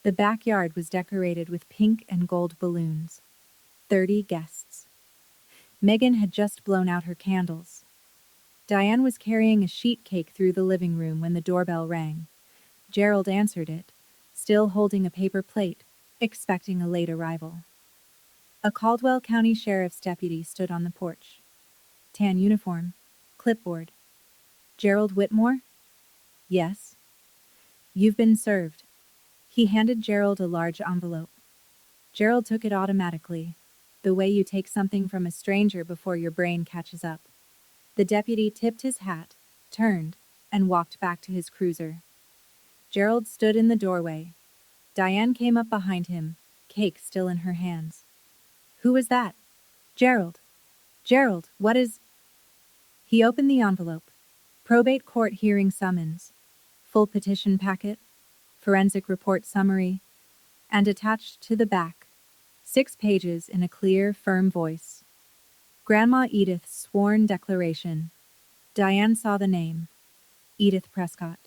The backyard was decorated with pink and gold balloons. 30 guests. Megan had just blown out her candles. Diane was carrying a sheet cake through the living room when the doorbell rang. Gerald answered it, still holding a paper plate, expecting a late arrival. A Caldwell County Sheriff's deputy stood on the porch. Tan uniform, clipboard. Gerald Whitmore? Yes. You've been served. He handed Gerald a large envelope. Gerald took it automatically, the way you take something from a stranger before your brain catches up. The deputy tipped his hat, turned, and walked back to his cruiser. Gerald stood in the doorway. Diane came up behind him, cake still in her hands. Who was that? Gerald. Gerald, what is... He opened the envelope. Probate court hearing summons. Full petition packet. Forensic report summary. And attached to the back, 6 pages in a clear, firm voice. Grandma Edith's sworn declaration. Diane saw the name. Edith Prescott.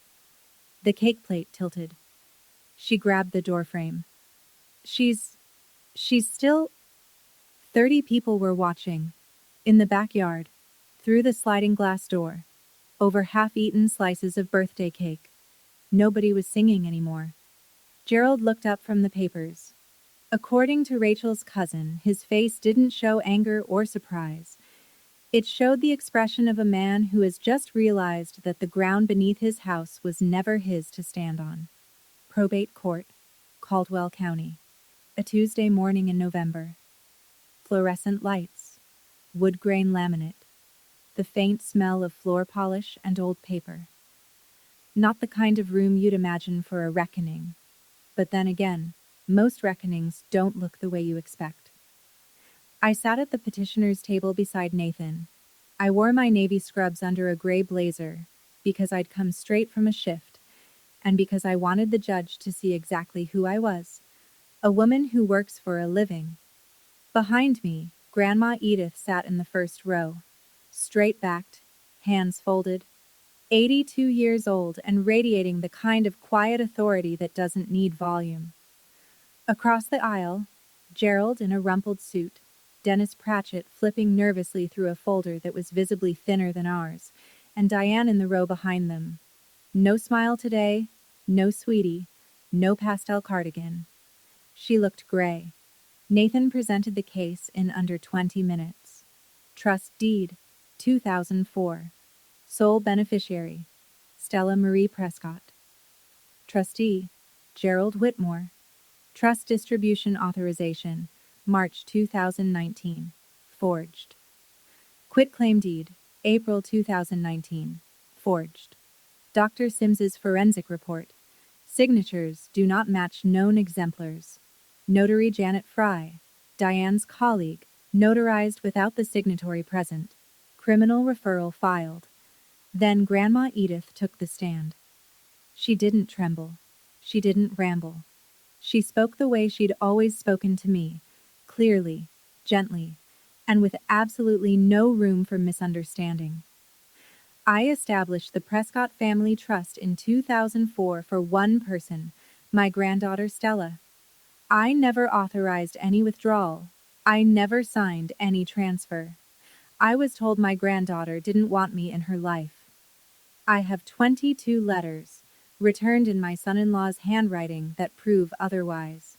The cake plate tilted. She grabbed the doorframe. She's still... 30 people were watching. In the backyard. Through the sliding glass door. Over half-eaten slices of birthday cake. Nobody was singing anymore. Gerald looked up from the papers. According to Rachel's cousin, his face didn't show anger or surprise. It showed the expression of a man who has just realized that the ground beneath his house was never his to stand on. Probate Court, Caldwell County. A Tuesday morning in November. Fluorescent lights. Wood grain laminate. The faint smell of floor polish and old paper. Not the kind of room you'd imagine for a reckoning. But then again, most reckonings don't look the way you expect. I sat at the petitioner's table beside Nathan. I wore my navy scrubs under a gray blazer, because I'd come straight from a shift, and because I wanted the judge to see exactly who I was, a woman who works for a living. Behind me, Grandma Edith sat in the first row, straight-backed, hands folded, 82 years old and radiating the kind of quiet authority that doesn't need volume. Across the aisle, Gerald in a rumpled suit, Dennis Pratchett flipping nervously through a folder that was visibly thinner than ours, and Diane in the row behind them. No smile today, no sweetie, no pastel cardigan. She looked gray. Nathan presented the case in under 20 minutes. Trust deed, 2004. Sole beneficiary, Stella Marie Prescott. Trustee, Gerald Whitmore. Trust distribution authorization, March 2019. Forged. Quitclaim deed, April 2019. Forged. Dr. Sims's forensic report. Signatures do not match known exemplars. Notary Janet Fry, Diane's colleague, notarized without the signatory present. Criminal referral filed. Then Grandma Edith took the stand. She didn't tremble. She didn't ramble. She spoke the way she'd always spoken to me, clearly, gently, and with absolutely no room for misunderstanding. I established the Prescott Family Trust in 2004 for one person, my granddaughter Stella. I never authorized any withdrawal. I never signed any transfer. I was told my granddaughter didn't want me in her life. I have 22 letters, returned in my son-in-law's handwriting, that prove otherwise.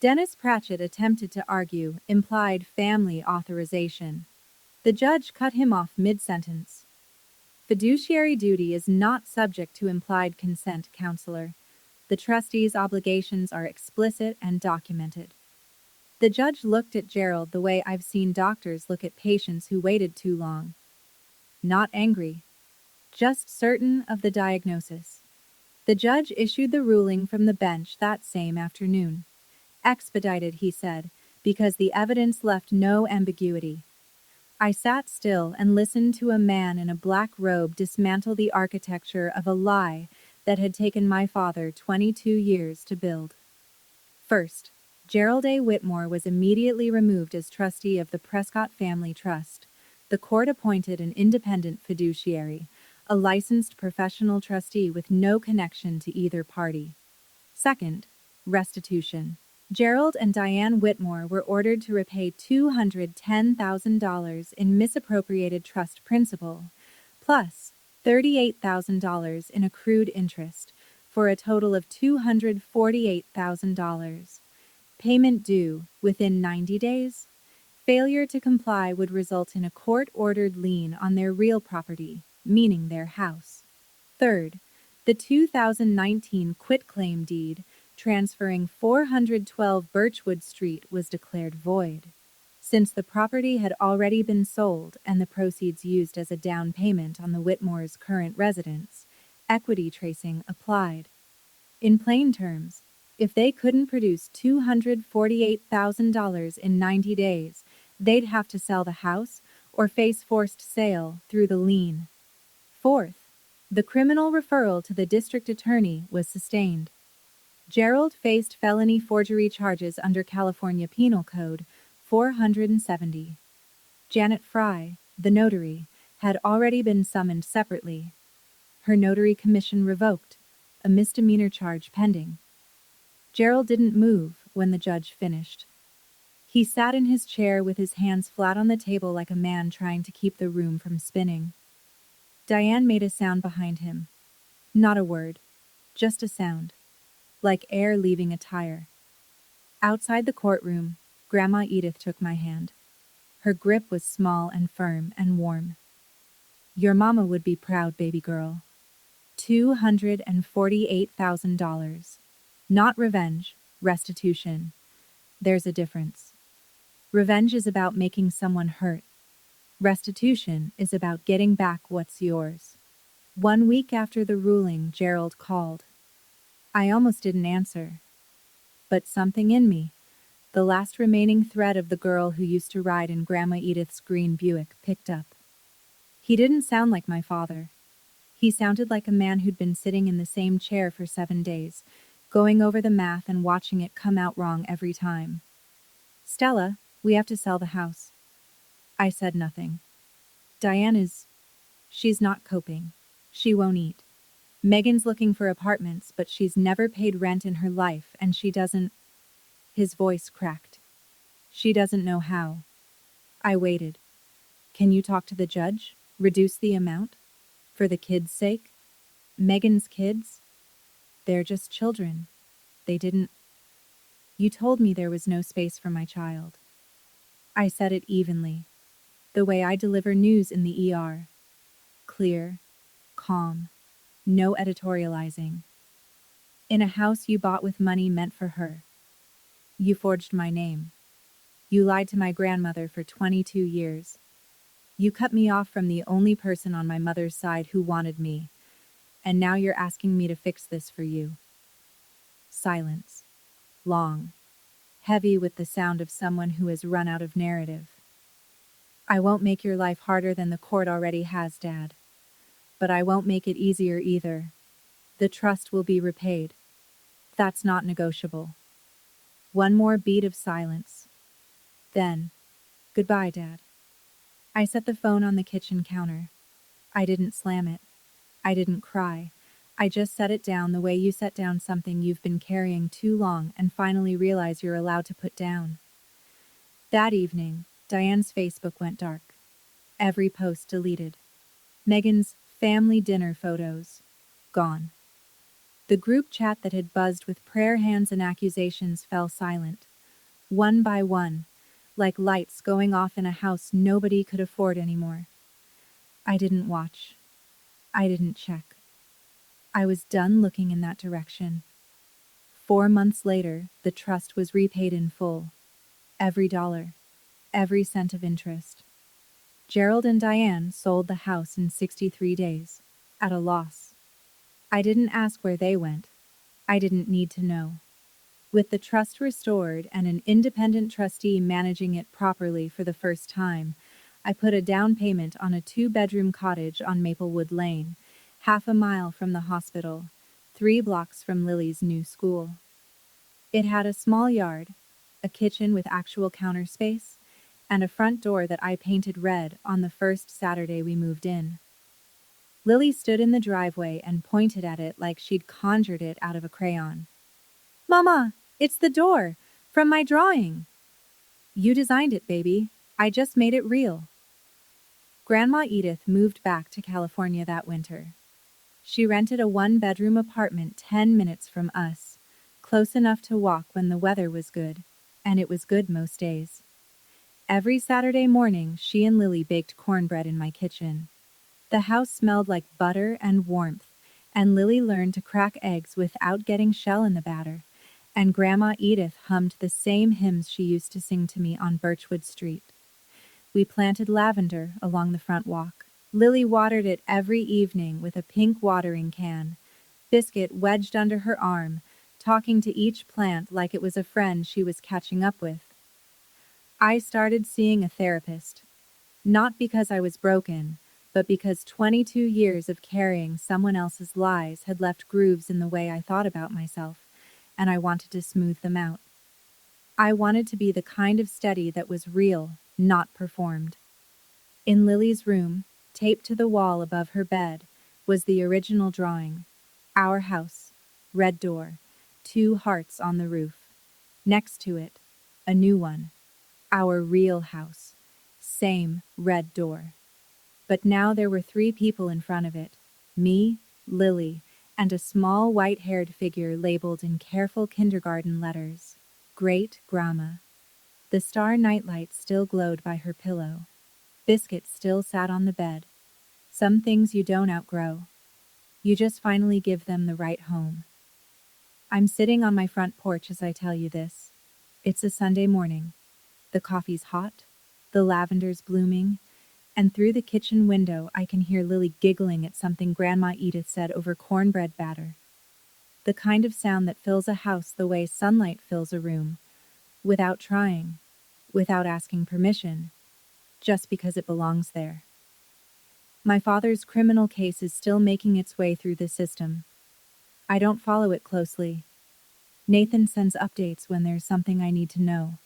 Dennis Pratchett attempted to argue implied family authorization. The judge cut him off mid-sentence. Fiduciary duty is not subject to implied consent, counselor. The trustee's obligations are explicit and documented. The judge looked at Gerald the way I've seen doctors look at patients who waited too long. Not angry, just certain of the diagnosis. The judge issued the ruling from the bench that same afternoon. Expedited, he said, because the evidence left no ambiguity. I sat still and listened to a man in a black robe dismantle the architecture of a lie that had taken my father 22 years to build. First, Gerald A. Whitmore was immediately removed as trustee of the Prescott Family Trust. The court appointed an independent fiduciary, a licensed professional trustee with no connection to either party. Second, restitution. Gerald and Diane Whitmore were ordered to repay $210,000 in misappropriated trust principal, plus $38,000 in accrued interest, for a total of $248,000. Payment due within 90 days. Failure to comply would result in a court-ordered lien on their real property, meaning their house. Third, the 2019 quitclaim deed transferring 412 Birchwood Street was declared void. Since the property had already been sold and the proceeds used as a down payment on the Whitmore's current residence, equity tracing applied. In plain terms, if they couldn't produce $248,000 in 90 days, they'd have to sell the house or face forced sale through the lien. Fourth, the criminal referral to the district attorney was sustained. Gerald faced felony forgery charges under California Penal Code 470. Janet Fry, the notary, had already been summoned separately. Her notary commission revoked, a misdemeanor charge pending. Gerald didn't move when the judge finished. He sat in his chair with his hands flat on the table like a man trying to keep the room from spinning. Diane made a sound behind him. Not a word, just a sound, like air leaving a tire. Outside the courtroom, Grandma Edith took my hand. Her grip was small and firm and warm. Your mama would be proud, baby girl. $248,000. Not revenge, restitution. There's a difference. Revenge is about making someone hurt. Restitution is about getting back what's yours. 1 week after the ruling, Gerald called. I almost didn't answer. But something in me, the last remaining thread of the girl who used to ride in Grandma Edith's green Buick, picked up. He didn't sound like my father. He sounded like a man who'd been sitting in the same chair for 7 days, going over the math and watching it come out wrong every time. Stella, we have to sell the house. I said nothing. She's not coping. She won't eat. Megan's looking for apartments, but she's never paid rent in her life, and she doesn't... His voice cracked. She doesn't know how. I waited. Can you talk to the judge? Reduce the amount? For the kids' sake? Megan's kids? They're just children. They didn't... You told me there was no space for my child. I said it evenly, the way I deliver news in the ER. Clear, calm, no editorializing. In a house you bought with money meant for her. You forged my name. You lied to my grandmother for 22 years. You cut me off from the only person on my mother's side who wanted me, and now you're asking me to fix this for you. Silence. Long. Heavy with the sound of someone who has run out of narrative. I won't make your life harder than the court already has, Dad. But I won't make it easier either. The trust will be repaid. That's not negotiable. One more beat of silence. Then, goodbye, Dad. I set the phone on the kitchen counter. I didn't slam it. I didn't cry. I just set it down the way you set down something you've been carrying too long and finally realize you're allowed to put down. That evening, Diane's Facebook went dark. Every post deleted. Megan's family dinner photos gone. The group chat that had buzzed with prayer hands and accusations fell silent, one by one, like lights going off in a house nobody could afford anymore. I didn't watch. I didn't check. I was done looking in that direction. 4 months later, the trust was repaid in full. Every dollar, every cent of interest. Gerald and Diane sold the house in 63 days, at a loss. I didn't ask where they went. I didn't need to know. With the trust restored and an independent trustee managing it properly for the first time, I put a down payment on a 2-bedroom cottage on Maplewood Lane, half a mile from the hospital, 3 blocks from Lily's new school. It had a small yard, a kitchen with actual counter space, and a front door that I painted red on the first Saturday we moved in. Lily stood in the driveway and pointed at it like she'd conjured it out of a crayon. "Mama, it's the door, from my drawing." "You designed it, baby. I just made it real." Grandma Edith moved back to California that winter. She rented a 1-bedroom apartment 10 minutes from us, close enough to walk when the weather was good, and it was good most days. Every Saturday morning, she and Lily baked cornbread in my kitchen. The house smelled like butter and warmth, and Lily learned to crack eggs without getting shell in the batter, and Grandma Edith hummed the same hymns she used to sing to me on Birchwood Street. We planted lavender along the front walk. Lily watered it every evening with a pink watering can, Biscuit wedged under her arm, talking to each plant like it was a friend she was catching up with. I started seeing a therapist, not because I was broken, but because 22 years of carrying someone else's lies had left grooves in the way I thought about myself, and I wanted to smooth them out. I wanted to be the kind of steady that was real, not performed. In Lily's room, taped to the wall above her bed, was the original drawing. Our house, red door, 2 hearts on the roof. Next to it, a new one. Our real house, same red door. But now there were 3 people in front of it, me, Lily, and a small white-haired figure labeled in careful kindergarten letters, Great Grandma. The star nightlight still glowed by her pillow. Biscuit still sat on the bed. Some things you don't outgrow. You just finally give them the right home. I'm sitting on my front porch as I tell you this. It's a Sunday morning. The coffee's hot, the lavender's blooming, and through the kitchen window I can hear Lily giggling at something Grandma Edith said over cornbread batter. The kind of sound that fills a house the way sunlight fills a room, without trying, without asking permission, just because it belongs there. My father's criminal case is still making its way through the system. I don't follow it closely. Nathan sends updates when there's something I need to know.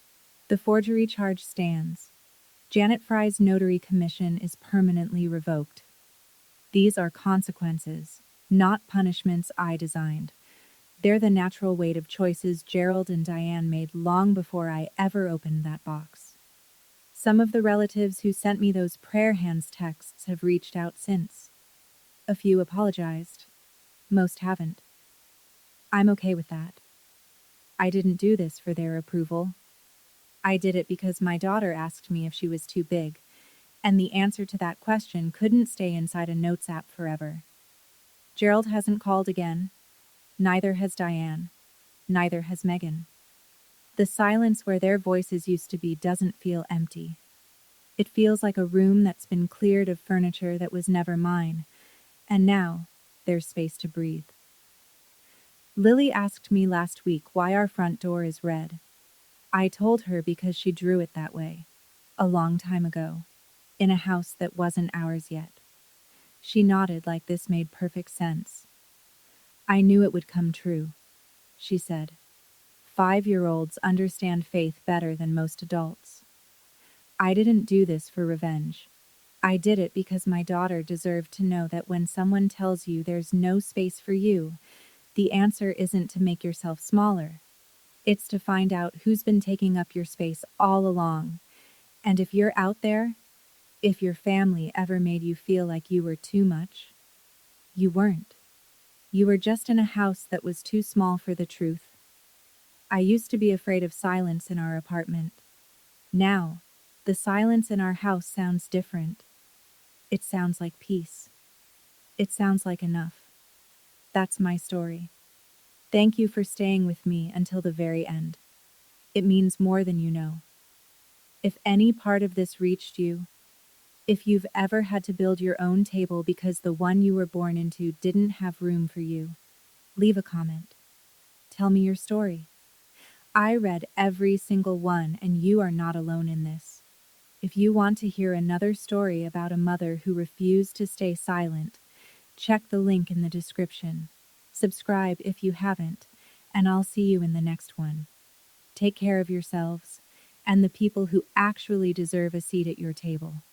The forgery charge stands. Janet Fry's notary commission is permanently revoked. These are consequences, not punishments I designed. They're the natural weight of choices Gerald and Diane made long before I ever opened that box. Some of the relatives who sent me those prayer hands texts have reached out since. A few apologized. Most haven't. I'm okay with that. I didn't do this for their approval. I did it because my daughter asked me if she was too big, and the answer to that question couldn't stay inside a notes app forever. Gerald hasn't called again. Neither has Diane. Neither has Megan. The silence where their voices used to be doesn't feel empty. It feels like a room that's been cleared of furniture that was never mine, and now there's space to breathe. Lily asked me last week why our front door is red. I told her because she drew it that way, a long time ago, in a house that wasn't ours yet. She nodded like this made perfect sense. I knew it would come true, she said. 5-year-olds understand faith better than most adults. I didn't do this for revenge. I did it because my daughter deserved to know that when someone tells you there's no space for you, the answer isn't to make yourself smaller. It's to find out who's been taking up your space all along, And if you're out there, if your family ever made you feel like you were too much, you weren't. You were just in a house that was too small for the truth. I used to be afraid of silence in our apartment. Now, the silence in our house sounds different. It sounds like peace. It sounds like enough. That's my story. Thank you for staying with me until the very end. It means more than you know. If any part of this reached you, if you've ever had to build your own table because the one you were born into didn't have room for you, leave a comment. Tell me your story. I read every single one, and you are not alone in this. If you want to hear another story about a mother who refused to stay silent, check the link in the description. Subscribe if you haven't, and I'll see you in the next one. Take care of yourselves and the people who actually deserve a seat at your table.